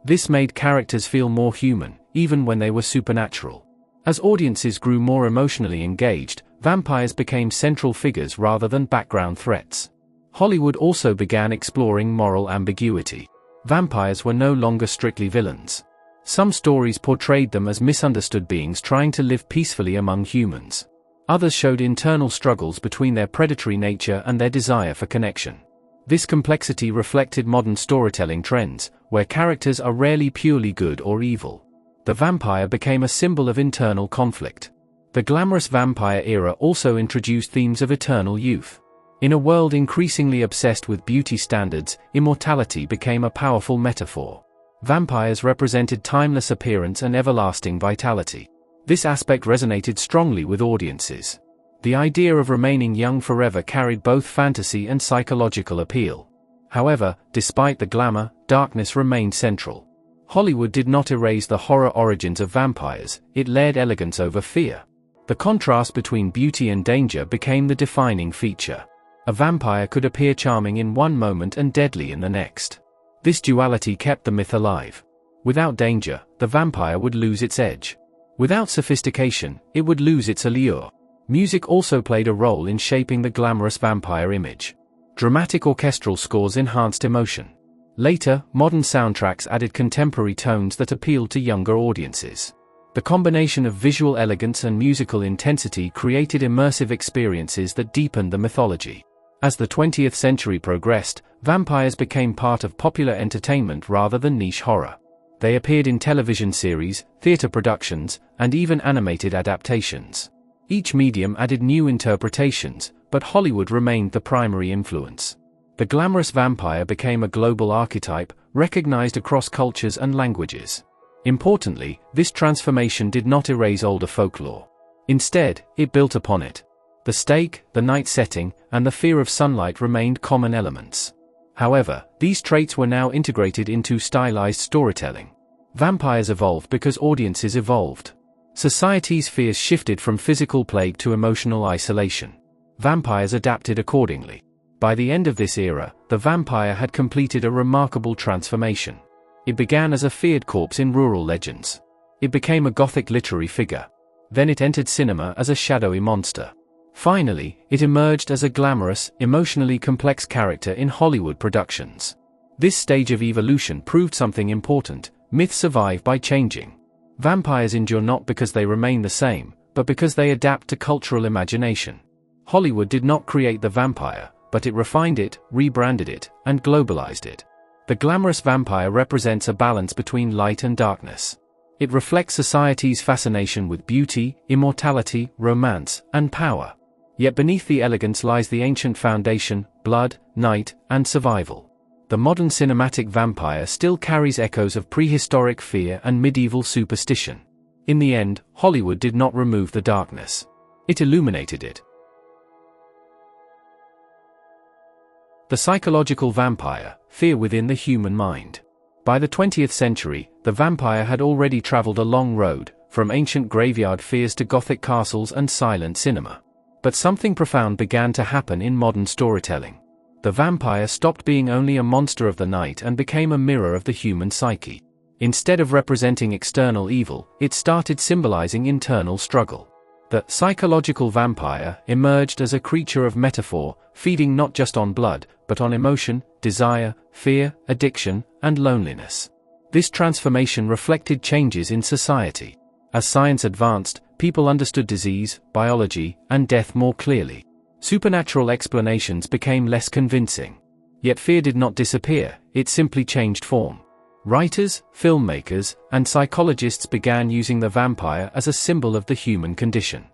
This made characters feel more human, even when they were supernatural. As audiences grew more emotionally engaged, vampires became central figures rather than background threats. Hollywood also began exploring moral ambiguity. Vampires were no longer strictly villains. Some stories portrayed them as misunderstood beings trying to live peacefully among humans. Others showed internal struggles between their predatory nature and their desire for connection. This complexity reflected modern storytelling trends, where characters are rarely purely good or evil. The vampire became a symbol of internal conflict. The glamorous vampire era also introduced themes of eternal youth. In a world increasingly obsessed with beauty standards, immortality became a powerful metaphor. Vampires represented timeless appearance and everlasting vitality. This aspect resonated strongly with audiences. The idea of remaining young forever carried both fantasy and psychological appeal. However, despite the glamour, darkness remained central. Hollywood did not erase the horror origins of vampires, it layered elegance over fear. The contrast between beauty and danger became the defining feature. A vampire could appear charming in one moment and deadly in the next. This duality kept the myth alive. Without danger, the vampire would lose its edge. Without sophistication, it would lose its allure. Music also played a role in shaping the glamorous vampire image. Dramatic orchestral scores enhanced emotion. Later, modern soundtracks added contemporary tones that appealed to younger audiences. The combination of visual elegance and musical intensity created immersive experiences that deepened the mythology. As the 20th century progressed, vampires became part of popular entertainment rather than niche horror. They appeared in television series, theater productions, and even animated adaptations. Each medium added new interpretations, but Hollywood remained the primary influence. The glamorous vampire became a global archetype, recognized across cultures and languages. Importantly, this transformation did not erase older folklore. Instead, it built upon it. The stake, the night setting, and the fear of sunlight remained common elements. However, these traits were now integrated into stylized storytelling. Vampires evolved because audiences evolved. Society's fears shifted from physical plague to emotional isolation. Vampires adapted accordingly. By the end of this era, the vampire had completed a remarkable transformation. It began as a feared corpse in rural legends. It became a Gothic literary figure. Then it entered cinema as a shadowy monster. Finally, it emerged as a glamorous, emotionally complex character in Hollywood productions. This stage of evolution proved something important: myths survive by changing. Vampires endure not because they remain the same, but because they adapt to cultural imagination. Hollywood did not create the vampire, but it refined it, rebranded it, and globalized it. The glamorous vampire represents a balance between light and darkness. It reflects society's fascination with beauty, immortality, romance, and power. Yet beneath the elegance lies the ancient foundation: blood, night, and survival. The modern cinematic vampire still carries echoes of prehistoric fear and medieval superstition. In the end, Hollywood did not remove the darkness. It illuminated it. The psychological vampire: fear within the human mind. By the 20th century, the vampire had already traveled a long road, from ancient graveyard fears to Gothic castles and silent cinema. But something profound began to happen in modern storytelling. The vampire stopped being only a monster of the night and became a mirror of the human psyche. Instead of representing external evil, it started symbolizing internal struggle. The psychological vampire emerged as a creature of metaphor, feeding not just on blood, but on emotion, desire, fear, addiction, and loneliness. This transformation reflected changes in society. As science advanced, people understood disease, biology, and death more clearly. Supernatural explanations became less convincing. Yet fear did not disappear, it simply changed form. Writers, filmmakers, and psychologists began using the vampire as a symbol of the human condition.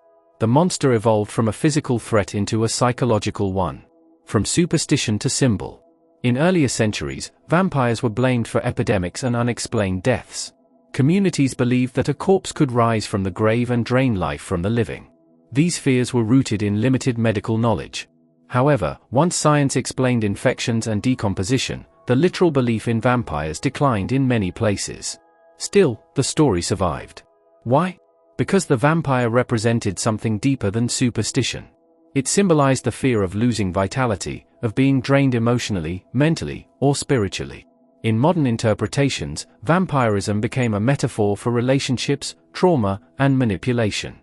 The monster evolved from a physical threat into a psychological one. From superstition to symbol. In earlier centuries, vampires were blamed for epidemics and unexplained deaths. Communities believed that a corpse could rise from the grave and drain life from the living. These fears were rooted in limited medical knowledge. However, once science explained infections and decomposition, the literal belief in vampires declined in many places. Still, the story survived. Why? Because the vampire represented something deeper than superstition. It symbolized the fear of losing vitality, of being drained emotionally, mentally, or spiritually. In modern interpretations, vampirism became a metaphor for relationships, trauma, and manipulation.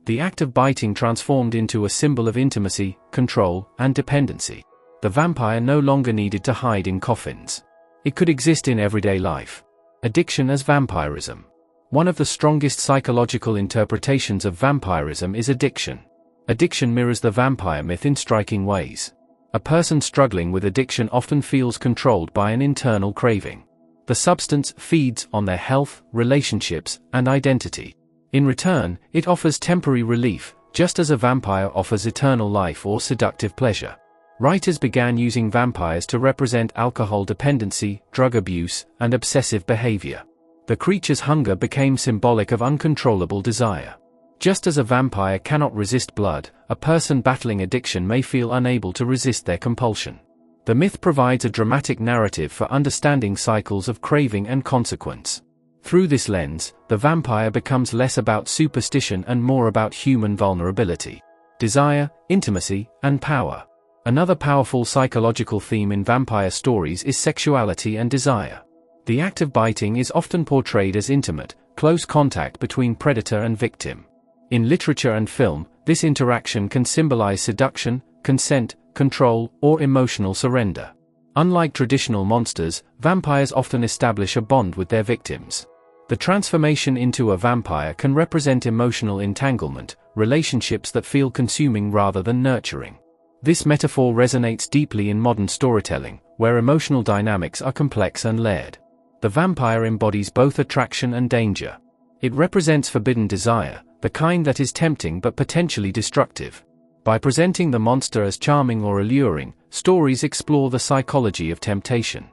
The act of biting transformed into a symbol of intimacy, control, and dependency. The vampire no longer needed to hide in coffins. It could exist in everyday life. Addiction as vampirism. One of the strongest psychological interpretations of vampirism is addiction. Addiction mirrors the vampire myth in striking ways. A person struggling with addiction often feels controlled by an internal craving. The substance feeds on their health, relationships, and identity. In return, it offers temporary relief, just as a vampire offers eternal life or seductive pleasure. Writers began using vampires to represent alcohol dependency, drug abuse, and obsessive behavior. The creature's hunger became symbolic of uncontrollable desire. Just as a vampire cannot resist blood, a person battling addiction may feel unable to resist their compulsion. The myth provides a dramatic narrative for understanding cycles of craving and consequence. Through this lens, the vampire becomes less about superstition and more about human vulnerability, desire, intimacy, and power. Another powerful psychological theme in vampire stories is sexuality and desire. The act of biting is often portrayed as intimate, close contact between predator and victim. In literature and film, this interaction can symbolize seduction, consent, control, or emotional surrender. Unlike traditional monsters, vampires often establish a bond with their victims. The transformation into a vampire can represent emotional entanglement, relationships that feel consuming rather than nurturing. This metaphor resonates deeply in modern storytelling, where emotional dynamics are complex and layered. The vampire embodies both attraction and danger. It represents forbidden desire, the kind that is tempting but potentially destructive. By presenting the monster as charming or alluring, stories explore the psychology of temptation.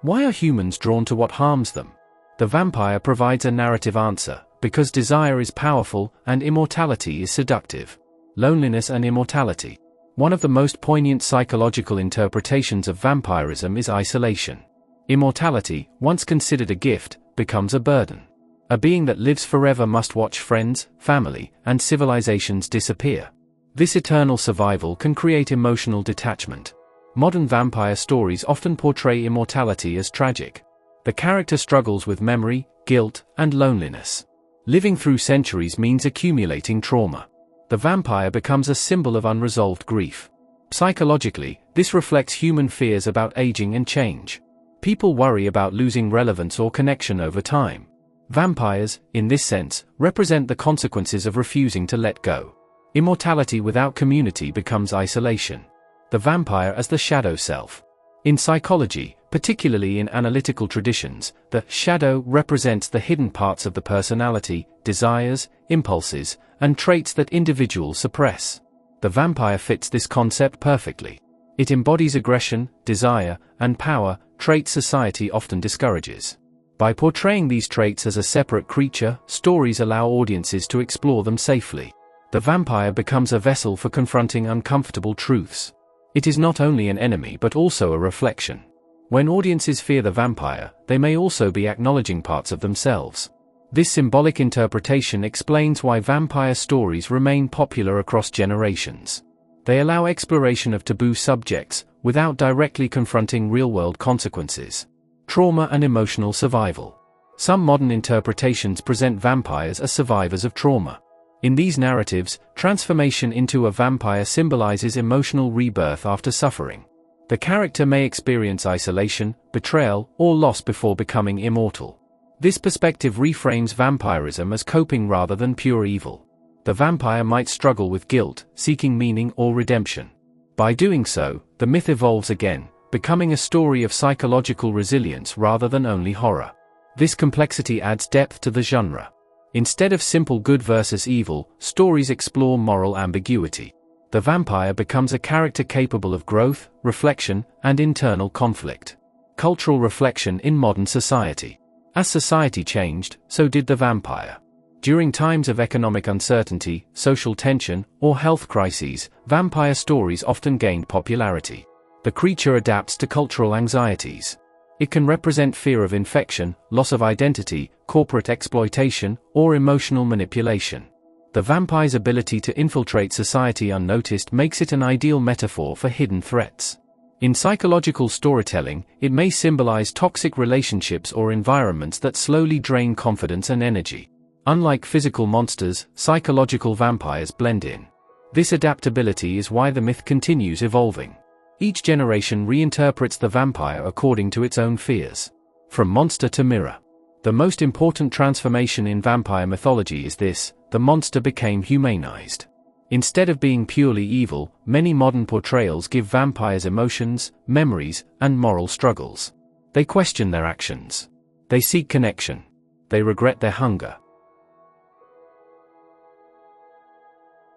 Why are humans drawn to what harms them? The vampire provides a narrative answer, because desire is powerful and immortality is seductive. Loneliness and immortality. One of the most poignant psychological interpretations of vampirism is isolation. Immortality, once considered a gift, becomes a burden. A being that lives forever must watch friends, family, and civilizations disappear. This eternal survival can create emotional detachment. Modern vampire stories often portray immortality as tragic. The character struggles with memory, guilt, and loneliness. Living through centuries means accumulating trauma. The vampire becomes a symbol of unresolved grief. Psychologically, this reflects human fears about aging and change. People worry about losing relevance or connection over time. Vampires, in this sense, represent the consequences of refusing to let go. Immortality without community becomes isolation. The vampire as the shadow self. In psychology, particularly in analytical traditions, the shadow represents the hidden parts of the personality, desires, impulses, and traits that individuals suppress. The vampire fits this concept perfectly. It embodies aggression, desire, and power, traits society often discourages. By portraying these traits as a separate creature, stories allow audiences to explore them safely. The vampire becomes a vessel for confronting uncomfortable truths. It is not only an enemy but also a reflection. When audiences fear the vampire, they may also be acknowledging parts of themselves. This symbolic interpretation explains why vampire stories remain popular across generations. They allow exploration of taboo subjects, without directly confronting real-world consequences. Trauma and emotional survival. Some modern interpretations present vampires as survivors of trauma. In these narratives, transformation into a vampire symbolizes emotional rebirth after suffering. The character may experience isolation, betrayal, or loss before becoming immortal. This perspective reframes vampirism as coping rather than pure evil. The vampire might struggle with guilt, seeking meaning or redemption. By doing so, the myth evolves again, becoming a story of psychological resilience rather than only horror. This complexity adds depth to the genre. Instead of simple good versus evil, stories explore moral ambiguity. The vampire becomes a character capable of growth, reflection, and internal conflict. Cultural reflection in modern society. As society changed, so did the vampire. During times of economic uncertainty, social tension, or health crises, vampire stories often gained popularity. The creature adapts to cultural anxieties. It can represent fear of infection, loss of identity, corporate exploitation, or emotional manipulation. The vampire's ability to infiltrate society unnoticed makes it an ideal metaphor for hidden threats. In psychological storytelling, it may symbolize toxic relationships or environments that slowly drain confidence and energy. Unlike physical monsters, psychological vampires blend in. This adaptability is why the myth continues evolving. Each generation reinterprets the vampire according to its own fears. From monster to mirror. The most important transformation in vampire mythology is this: the monster became humanized. Instead of being purely evil, many modern portrayals give vampires emotions, memories, and moral struggles. They question their actions. They seek connection. They regret their hunger.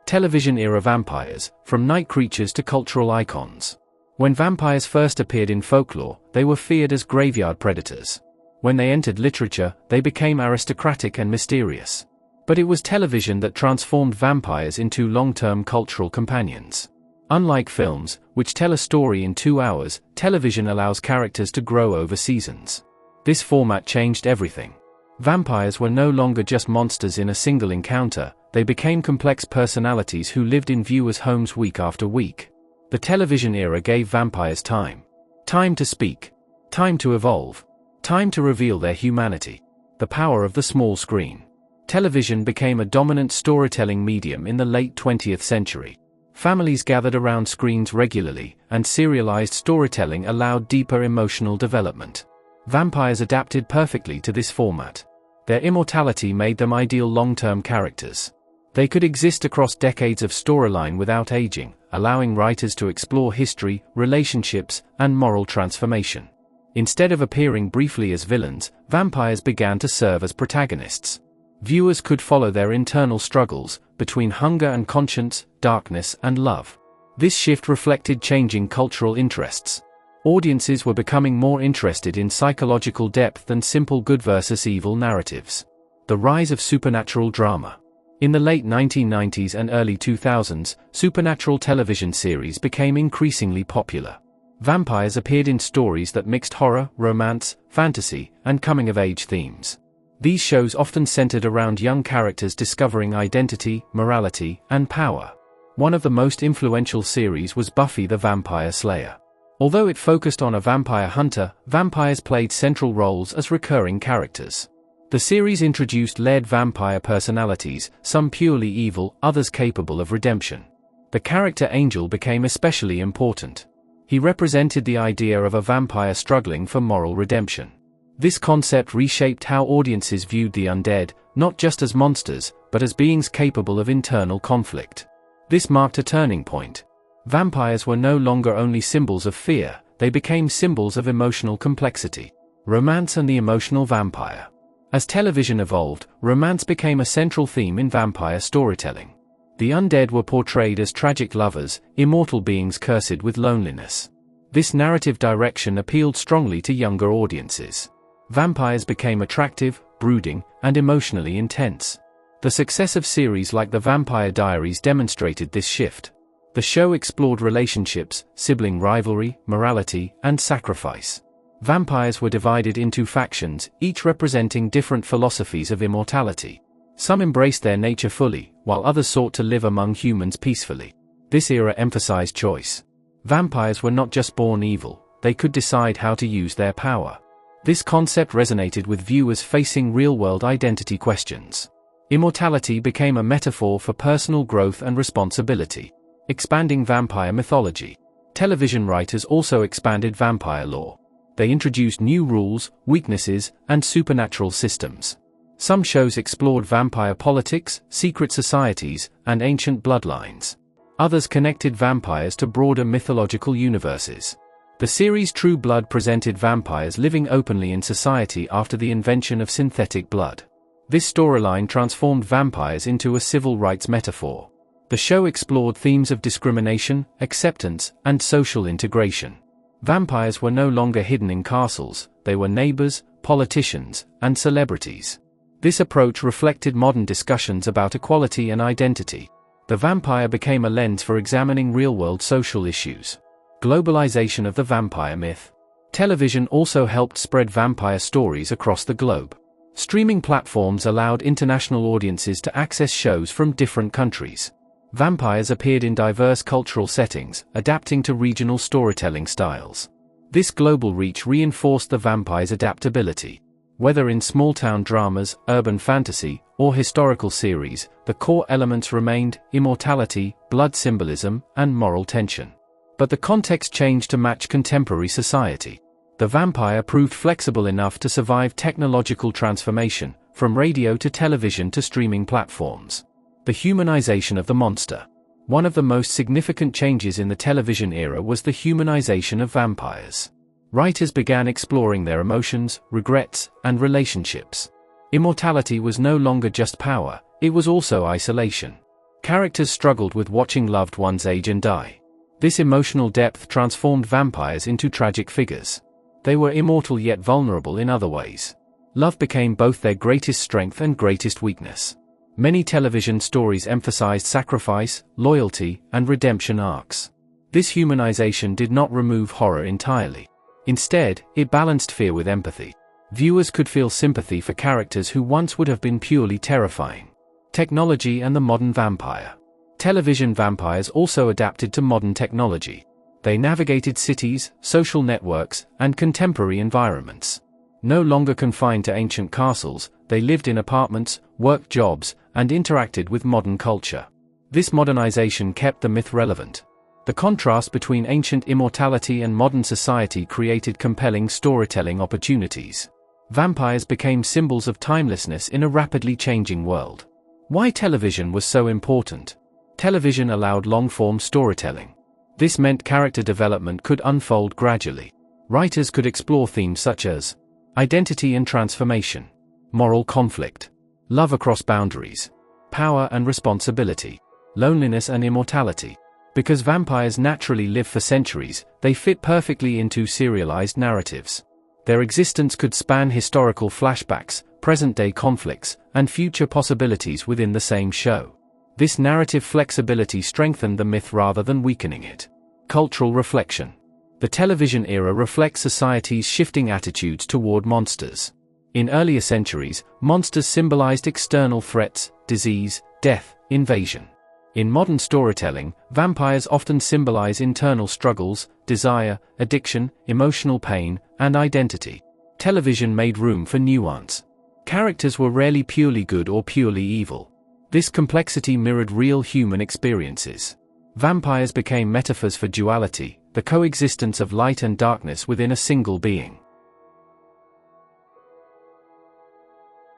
Television-era vampires, from night creatures to cultural icons. When vampires first appeared in folklore, they were feared as graveyard predators. When they entered literature, they became aristocratic and mysterious. But it was television that transformed vampires into long-term cultural companions. Unlike films, which tell a story in 2 hours, television allows characters to grow over seasons. This format changed everything. Vampires were no longer just monsters in a single encounter, they became complex personalities who lived in viewers' homes week after week. The television era gave vampires time. Time to speak. Time to evolve. Time to reveal their humanity. The power of the small screen. Television became a dominant storytelling medium in the late 20th century. Families gathered around screens regularly, and serialized storytelling allowed deeper emotional development. Vampires adapted perfectly to this format. Their immortality made them ideal long-term characters. They could exist across decades of storyline without aging, allowing writers to explore history, relationships, and moral transformation. Instead of appearing briefly as villains, vampires began to serve as protagonists. Viewers could follow their internal struggles, between hunger and conscience, darkness and love. This shift reflected changing cultural interests. Audiences were becoming more interested in psychological depth than simple good versus evil narratives. The rise of supernatural drama. In the late 1990s and early 2000s, supernatural television series became increasingly popular. Vampires appeared in stories that mixed horror, romance, fantasy, and coming-of-age themes. These shows often centered around young characters discovering identity, morality, and power. One of the most influential series was Buffy the Vampire Slayer. Although it focused on a vampire hunter, vampires played central roles as recurring characters. The series introduced layered vampire personalities, some purely evil, others capable of redemption. The character Angel became especially important. He represented the idea of a vampire struggling for moral redemption. This concept reshaped how audiences viewed the undead, not just as monsters, but as beings capable of internal conflict. This marked a turning point. Vampires were no longer only symbols of fear, they became symbols of emotional complexity. Romance and the emotional vampire. As television evolved, romance became a central theme in vampire storytelling. The undead were portrayed as tragic lovers, immortal beings cursed with loneliness. This narrative direction appealed strongly to younger audiences. Vampires became attractive, brooding, and emotionally intense. The success of series like The Vampire Diaries demonstrated this shift. The show explored relationships, sibling rivalry, morality, and sacrifice. Vampires were divided into factions, each representing different philosophies of immortality. Some embraced their nature fully, while others sought to live among humans peacefully. This era emphasized choice. Vampires were not just born evil, they could decide how to use their power. This concept resonated with viewers facing real-world identity questions. Immortality became a metaphor for personal growth and responsibility. Expanding vampire mythology. Television writers also expanded vampire lore. They introduced new rules, weaknesses, and supernatural systems. Some shows explored vampire politics, secret societies, and ancient bloodlines. Others connected vampires to broader mythological universes. The series True Blood presented vampires living openly in society after the invention of synthetic blood. This storyline transformed vampires into a civil rights metaphor. The show explored themes of discrimination, acceptance, and social integration. Vampires were no longer hidden in castles, they were neighbors, politicians, and celebrities. This approach reflected modern discussions about equality and identity. The vampire became a lens for examining real-world social issues. Globalization of the vampire myth. Television also helped spread vampire stories across the globe. Streaming platforms allowed international audiences to access shows from different countries. Vampires appeared in diverse cultural settings, adapting to regional storytelling styles. This global reach reinforced the vampire's adaptability. Whether in small-town dramas, urban fantasy, or historical series, the core elements remained: immortality, blood symbolism, and moral tension. But the context changed to match contemporary society. The vampire proved flexible enough to survive technological transformation, from radio to television to streaming platforms. The humanization of the monster. One of the most significant changes in the television era was the humanization of vampires. Writers began exploring their emotions, regrets, and relationships. Immortality was no longer just power, it was also isolation. Characters struggled with watching loved ones age and die. This emotional depth transformed vampires into tragic figures. They were immortal yet vulnerable in other ways. Love became both their greatest strength and greatest weakness. Many television stories emphasized sacrifice, loyalty, and redemption arcs. This humanization did not remove horror entirely. Instead, it balanced fear with empathy. Viewers could feel sympathy for characters who once would have been purely terrifying. Technology and the modern vampire. Television vampires also adapted to modern technology. They navigated cities, social networks, and contemporary environments. No longer confined to ancient castles, they lived in apartments, worked jobs, and interacted with modern culture. This modernization kept the myth relevant. The contrast between ancient immortality and modern society created compelling storytelling opportunities. Vampires became symbols of timelessness in a rapidly changing world. Why television was so important? Television allowed long-form storytelling. This meant character development could unfold gradually. Writers could explore themes such as identity and transformation, moral conflict, love across boundaries, power and responsibility, loneliness and immortality. Because vampires naturally live for centuries, they fit perfectly into serialized narratives. Their existence could span historical flashbacks, present-day conflicts, and future possibilities within the same show. This narrative flexibility strengthened the myth rather than weakening it. Cultural reflection. The television era reflects society's shifting attitudes toward monsters. In earlier centuries, monsters symbolized external threats, disease, death, invasion. In modern storytelling, vampires often symbolize internal struggles, desire, addiction, emotional pain, and identity. Television made room for nuance. Characters were rarely purely good or purely evil. This complexity mirrored real human experiences. Vampires became metaphors for duality, the coexistence of light and darkness within a single being.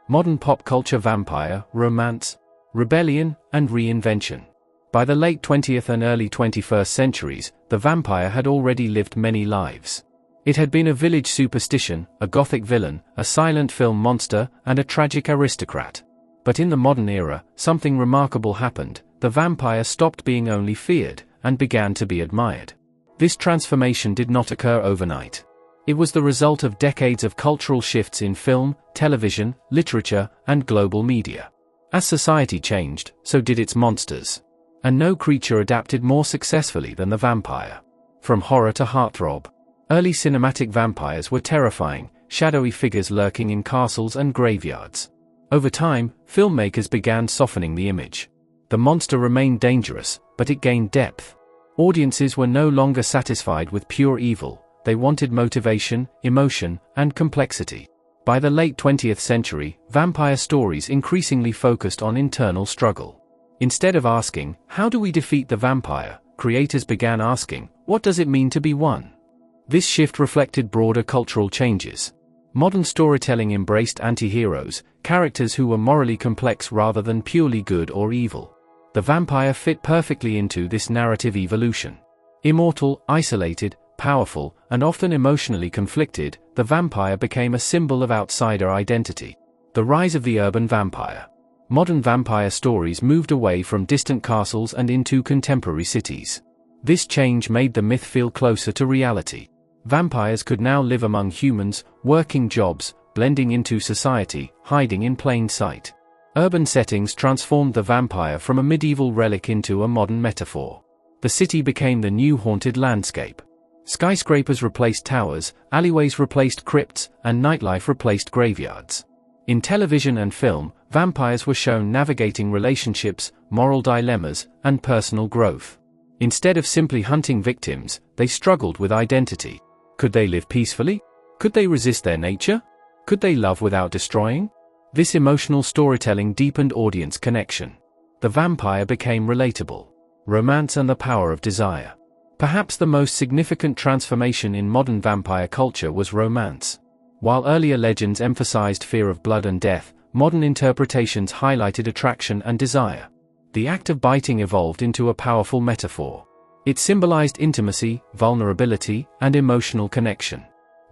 Modern pop culture: vampire, romance, rebellion, and reinvention. By the late 20th and early 21st centuries, the vampire had already lived many lives. It had been a village superstition, a Gothic villain, a silent film monster, and a tragic aristocrat. But in the modern era, something remarkable happened. The vampire stopped being only feared, and began to be admired. This transformation did not occur overnight. It was the result of decades of cultural shifts in film, television, literature, and global media. As society changed, so did its monsters. And no creature adapted more successfully than the vampire. From horror to heartthrob, early cinematic vampires were terrifying, shadowy figures lurking in castles and graveyards. Over time, filmmakers began softening the image. The monster remained dangerous, but it gained depth. Audiences were no longer satisfied with pure evil, they wanted motivation, emotion, and complexity. By the late 20th century, vampire stories increasingly focused on internal struggle. Instead of asking, "How do we defeat the vampire?" creators began asking, "What does it mean to be one?" This shift reflected broader cultural changes. Modern storytelling embraced anti-heroes, characters who were morally complex rather than purely good or evil. The vampire fit perfectly into this narrative evolution. Immortal, isolated, powerful, and often emotionally conflicted, the vampire became a symbol of outsider identity. The rise of the urban vampire. Modern vampire stories moved away from distant castles and into contemporary cities. This change made the myth feel closer to reality. Vampires could now live among humans, working jobs, blending into society, hiding in plain sight. Urban settings transformed the vampire from a medieval relic into a modern metaphor. The city became the new haunted landscape. Skyscrapers replaced towers, alleyways replaced crypts, and nightlife replaced graveyards. In television and film, vampires were shown navigating relationships, moral dilemmas, and personal growth. Instead of simply hunting victims, they struggled with identity. Could they live peacefully? Could they resist their nature? Could they love without destroying? This emotional storytelling deepened audience connection. The vampire became relatable. Romance and the power of desire. Perhaps the most significant transformation in modern vampire culture was romance. While earlier legends emphasized fear of blood and death, modern interpretations highlighted attraction and desire. The act of biting evolved into a powerful metaphor. It symbolized intimacy, vulnerability, and emotional connection.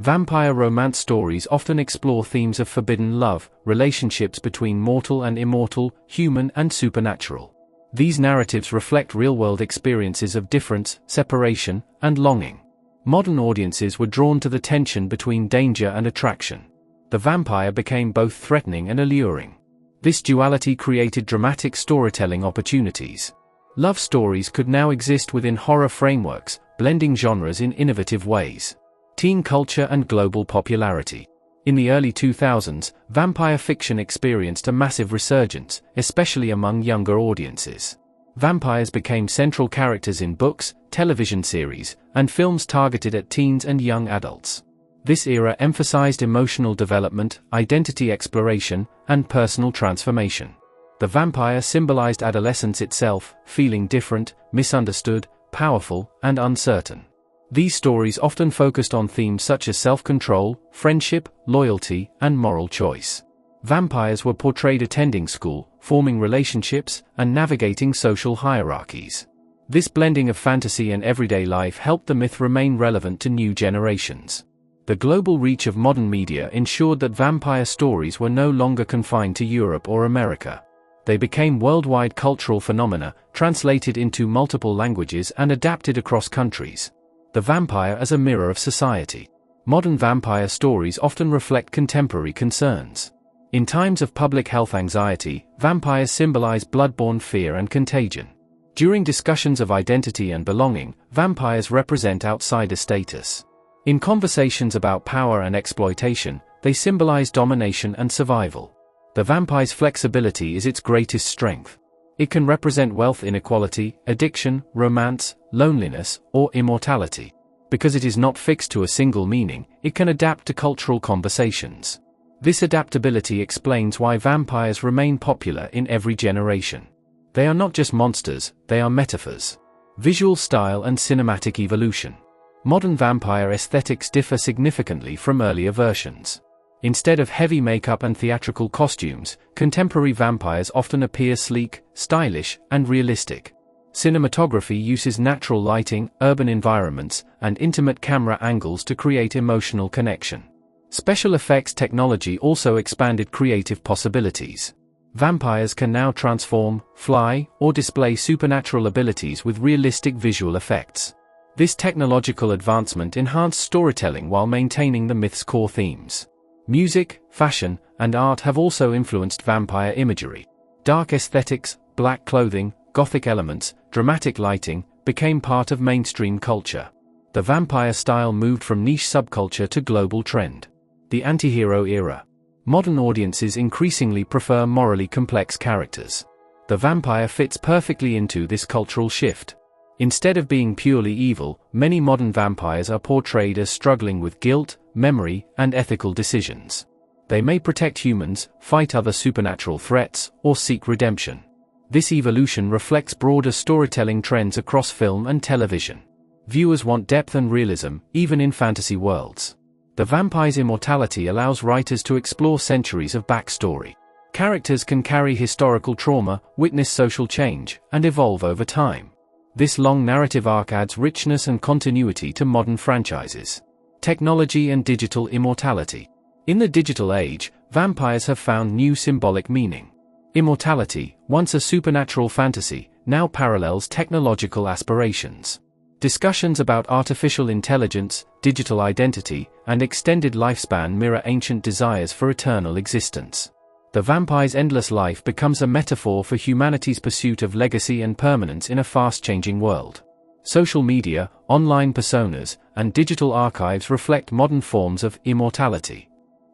Vampire romance stories often explore themes of forbidden love, relationships between mortal and immortal, human and supernatural. These narratives reflect real-world experiences of difference, separation, and longing. Modern audiences were drawn to the tension between danger and attraction. The vampire became both threatening and alluring. This duality created dramatic storytelling opportunities. Love stories could now exist within horror frameworks, blending genres in innovative ways. Teen culture and global popularity. In the early 2000s, vampire fiction experienced a massive resurgence, especially among younger audiences. Vampires became central characters in books, television series, and films targeted at teens and young adults. This era emphasized emotional development, identity exploration, and personal transformation. The vampire symbolized adolescence itself, feeling different, misunderstood, powerful, and uncertain. These stories often focused on themes such as self-control, friendship, loyalty, and moral choice. Vampires were portrayed attending school, forming relationships, and navigating social hierarchies. This blending of fantasy and everyday life helped the myth remain relevant to new generations. The global reach of modern media ensured that vampire stories were no longer confined to Europe or America. They became worldwide cultural phenomena, translated into multiple languages and adapted across countries. The vampire as a mirror of society. Modern vampire stories often reflect contemporary concerns. In times of public health anxiety, vampires symbolize blood-borne fear and contagion. During discussions of identity and belonging, vampires represent outsider status. In conversations about power and exploitation, they symbolize domination and survival. The vampire's flexibility is its greatest strength. It can represent wealth inequality, addiction, romance, loneliness, or immortality. Because it is not fixed to a single meaning, it can adapt to cultural conversations. This adaptability explains why vampires remain popular in every generation. They are not just monsters, they are metaphors. Visual style and cinematic evolution. Modern vampire aesthetics differ significantly from earlier versions. Instead of heavy makeup and theatrical costumes, contemporary vampires often appear sleek, stylish, and realistic. Cinematography uses natural lighting, urban environments, and intimate camera angles to create emotional connection. Special effects technology also expanded creative possibilities. Vampires can now transform, fly, or display supernatural abilities with realistic visual effects. This technological advancement enhanced storytelling while maintaining the myth's core themes. Music, fashion, and art have also influenced vampire imagery. Dark aesthetics, black clothing, Gothic elements, dramatic lighting, became part of mainstream culture. The vampire style moved from niche subculture to global trend. The antihero era. Modern audiences increasingly prefer morally complex characters. The vampire fits perfectly into this cultural shift. Instead of being purely evil, many modern vampires are portrayed as struggling with guilt, memory, and ethical decisions. They may protect humans, fight other supernatural threats, or seek redemption. This evolution reflects broader storytelling trends across film and television. Viewers want depth and realism, even in fantasy worlds. The vampire's immortality allows writers to explore centuries of backstory. Characters can carry historical trauma, witness social change, and evolve over time. This long narrative arc adds richness and continuity to modern franchises. Technology and digital immortality. In the digital age, vampires have found new symbolic meaning. Immortality, once a supernatural fantasy, now parallels technological aspirations. Discussions about artificial intelligence, digital identity, and extended lifespan mirror ancient desires for eternal existence. The vampire's endless life becomes a metaphor for humanity's pursuit of legacy and permanence in a fast-changing world. Social media, online personas, and digital archives reflect modern forms of immortality.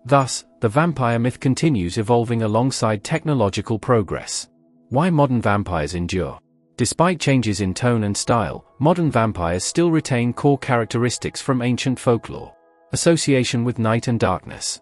Thus, the vampire myth continues evolving alongside technological progress. Why modern vampires endure? Despite changes in tone and style, modern vampires still retain core characteristics from ancient folklore. Association with night and darkness.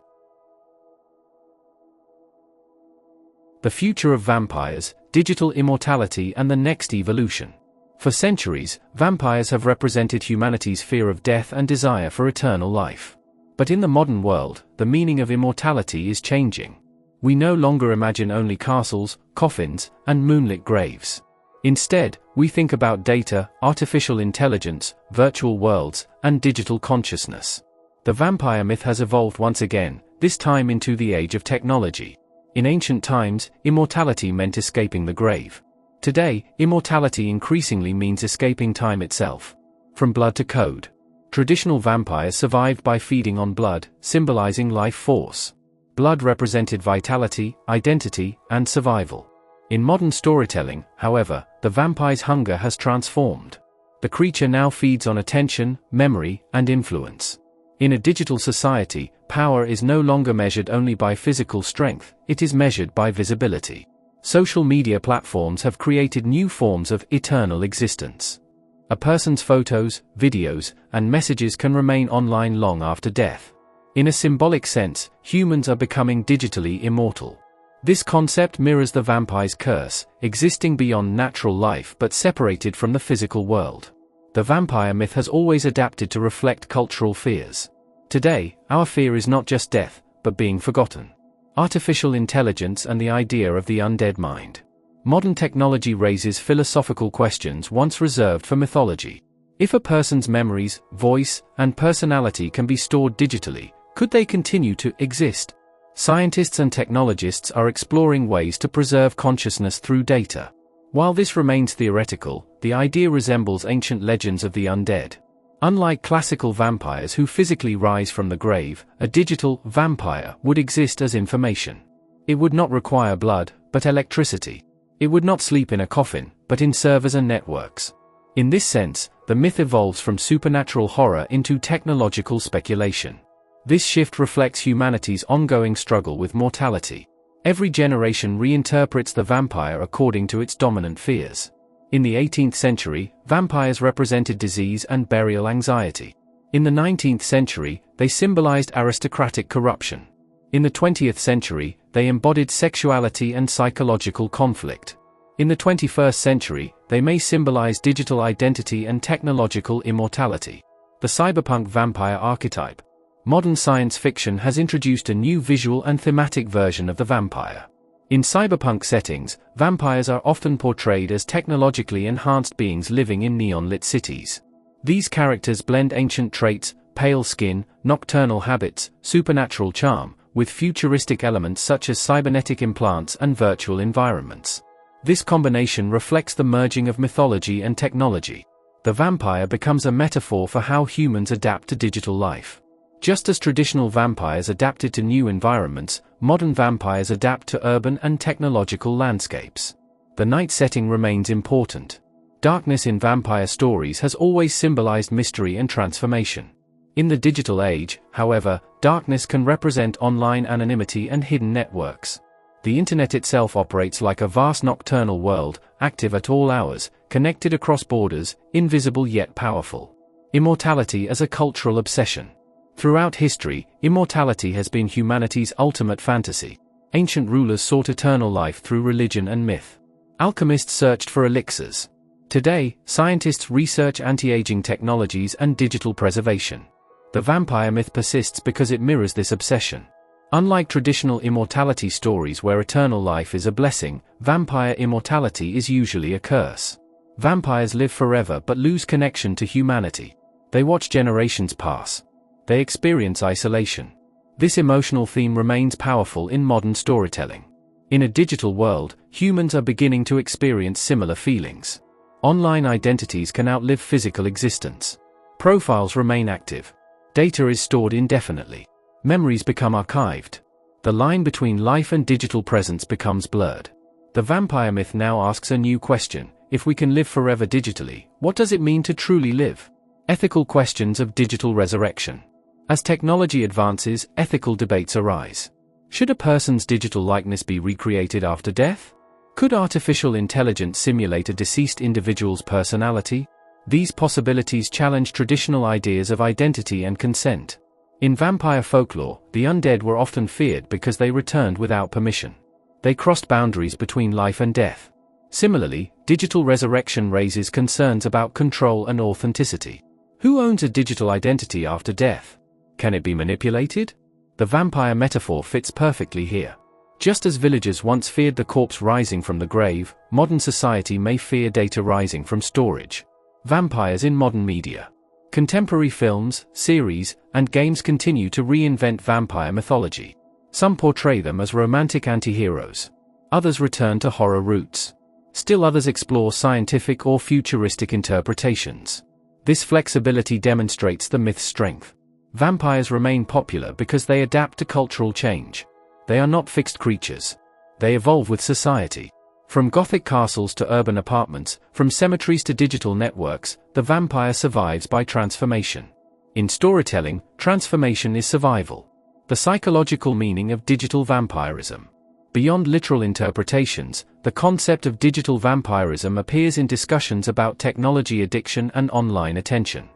The future of vampires, digital immortality and the next evolution. For centuries, vampires have represented humanity's fear of death and desire for eternal life. But in the modern world, the meaning of immortality is changing. We no longer imagine only castles, coffins, and moonlit graves. Instead, we think about data, artificial intelligence, virtual worlds, and digital consciousness. The vampire myth has evolved once again, this time into the age of technology. In ancient times, immortality meant escaping the grave. Today, immortality increasingly means escaping time itself. From blood to code. Traditional vampires survived by feeding on blood, symbolizing life force. Blood represented vitality, identity, and survival. In modern storytelling, however, the vampire's hunger has transformed. The creature now feeds on attention, memory, and influence. In a digital society, power is no longer measured only by physical strength, it is measured by visibility. Social media platforms have created new forms of eternal existence. A person's photos, videos, and messages can remain online long after death. In a symbolic sense, humans are becoming digitally immortal. This concept mirrors the vampire's curse, existing beyond natural life but separated from the physical world. The vampire myth has always adapted to reflect cultural fears. Today, our fear is not just death, but being forgotten. Artificial intelligence and the idea of the undead mind. Modern technology raises philosophical questions once reserved for mythology. If a person's memories, voice, and personality can be stored digitally, could they continue to exist? Scientists and technologists are exploring ways to preserve consciousness through data. While this remains theoretical, the idea resembles ancient legends of the undead. Unlike classical vampires who physically rise from the grave, a digital vampire would exist as information. It would not require blood, but electricity. It would not sleep in a coffin, but in servers and networks. In this sense, the myth evolves from supernatural horror into technological speculation. This shift reflects humanity's ongoing struggle with mortality. Every generation reinterprets the vampire according to its dominant fears. In the 18th century, vampires represented disease and burial anxiety. In the 19th century, they symbolized aristocratic corruption. In the 20th century, they embodied sexuality and psychological conflict. In the 21st century, they may symbolize digital identity and technological immortality. The cyberpunk vampire archetype. Modern science fiction has introduced a new visual and thematic version of the vampire. In cyberpunk settings, vampires are often portrayed as technologically enhanced beings living in neon-lit cities. These characters blend ancient traits, pale skin, nocturnal habits, supernatural charm, with futuristic elements such as cybernetic implants and virtual environments. This combination reflects the merging of mythology and technology. The vampire becomes a metaphor for how humans adapt to digital life. Just as traditional vampires adapted to new environments, modern vampires adapt to urban and technological landscapes. The night setting remains important. Darkness in vampire stories has always symbolized mystery and transformation. In the digital age, however, darkness can represent online anonymity and hidden networks. The internet itself operates like a vast nocturnal world, active at all hours, connected across borders, invisible yet powerful. Immortality as a cultural obsession. Throughout history, immortality has been humanity's ultimate fantasy. Ancient rulers sought eternal life through religion and myth. Alchemists searched for elixirs. Today, scientists research anti-aging technologies and digital preservation. The vampire myth persists because it mirrors this obsession. Unlike traditional immortality stories where eternal life is a blessing, vampire immortality is usually a curse. Vampires live forever but lose connection to humanity. They watch generations pass. They experience isolation. This emotional theme remains powerful in modern storytelling. In a digital world, humans are beginning to experience similar feelings. Online identities can outlive physical existence. Profiles remain active. Data is stored indefinitely. Memories become archived. The line between life and digital presence becomes blurred. The vampire myth now asks a new question: if we can live forever digitally, what does it mean to truly live? Ethical questions of digital resurrection. As technology advances, ethical debates arise. Should a person's digital likeness be recreated after death? Could artificial intelligence simulate a deceased individual's personality? These possibilities challenge traditional ideas of identity and consent. In vampire folklore, the undead were often feared because they returned without permission. They crossed boundaries between life and death. Similarly, digital resurrection raises concerns about control and authenticity. Who owns a digital identity after death? Can it be manipulated? The vampire metaphor fits perfectly here. Just as villagers once feared the corpse rising from the grave, modern society may fear data rising from storage. Vampires in modern media. Contemporary films, series, and games continue to reinvent vampire mythology. Some portray them as romantic anti-heroes. Others return to horror roots. Still others explore scientific or futuristic interpretations. This flexibility demonstrates the myth's strength. Vampires remain popular because they adapt to cultural change. They are not fixed creatures. They evolve with society. From Gothic castles to urban apartments, from cemeteries to digital networks, the vampire survives by transformation. In storytelling, transformation is survival. The psychological meaning of digital vampirism. Beyond literal interpretations, the concept of digital vampirism appears in discussions about technology addiction and online attention.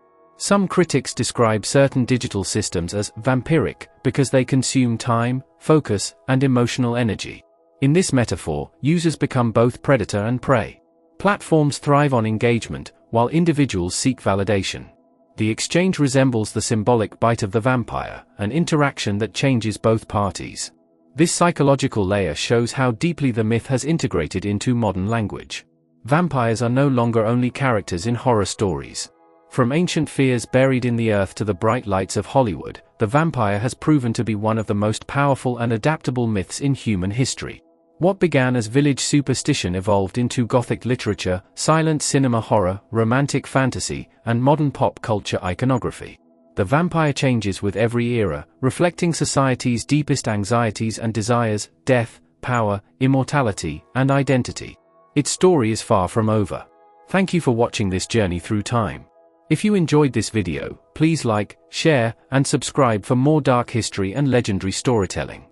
Some critics describe certain digital systems as vampiric because they consume time, focus, and emotional energy. In this metaphor, users become both predator and prey. Platforms thrive on engagement, while individuals seek validation. The exchange resembles the symbolic bite of the vampire, an interaction that changes both parties. This psychological layer shows how deeply the myth has integrated into modern language. Vampires are no longer only characters in horror stories. From ancient fears buried in the earth to the bright lights of Hollywood, the vampire has proven to be one of the most powerful and adaptable myths in human history. What began as village superstition evolved into Gothic literature, silent cinema horror, romantic fantasy, and modern pop culture iconography. The vampire changes with every era, reflecting society's deepest anxieties and desires: death, power, immortality, and identity. Its story is far from over. Thank you for watching this journey through time. If you enjoyed this video, please like, share, and subscribe for more dark history and legendary storytelling.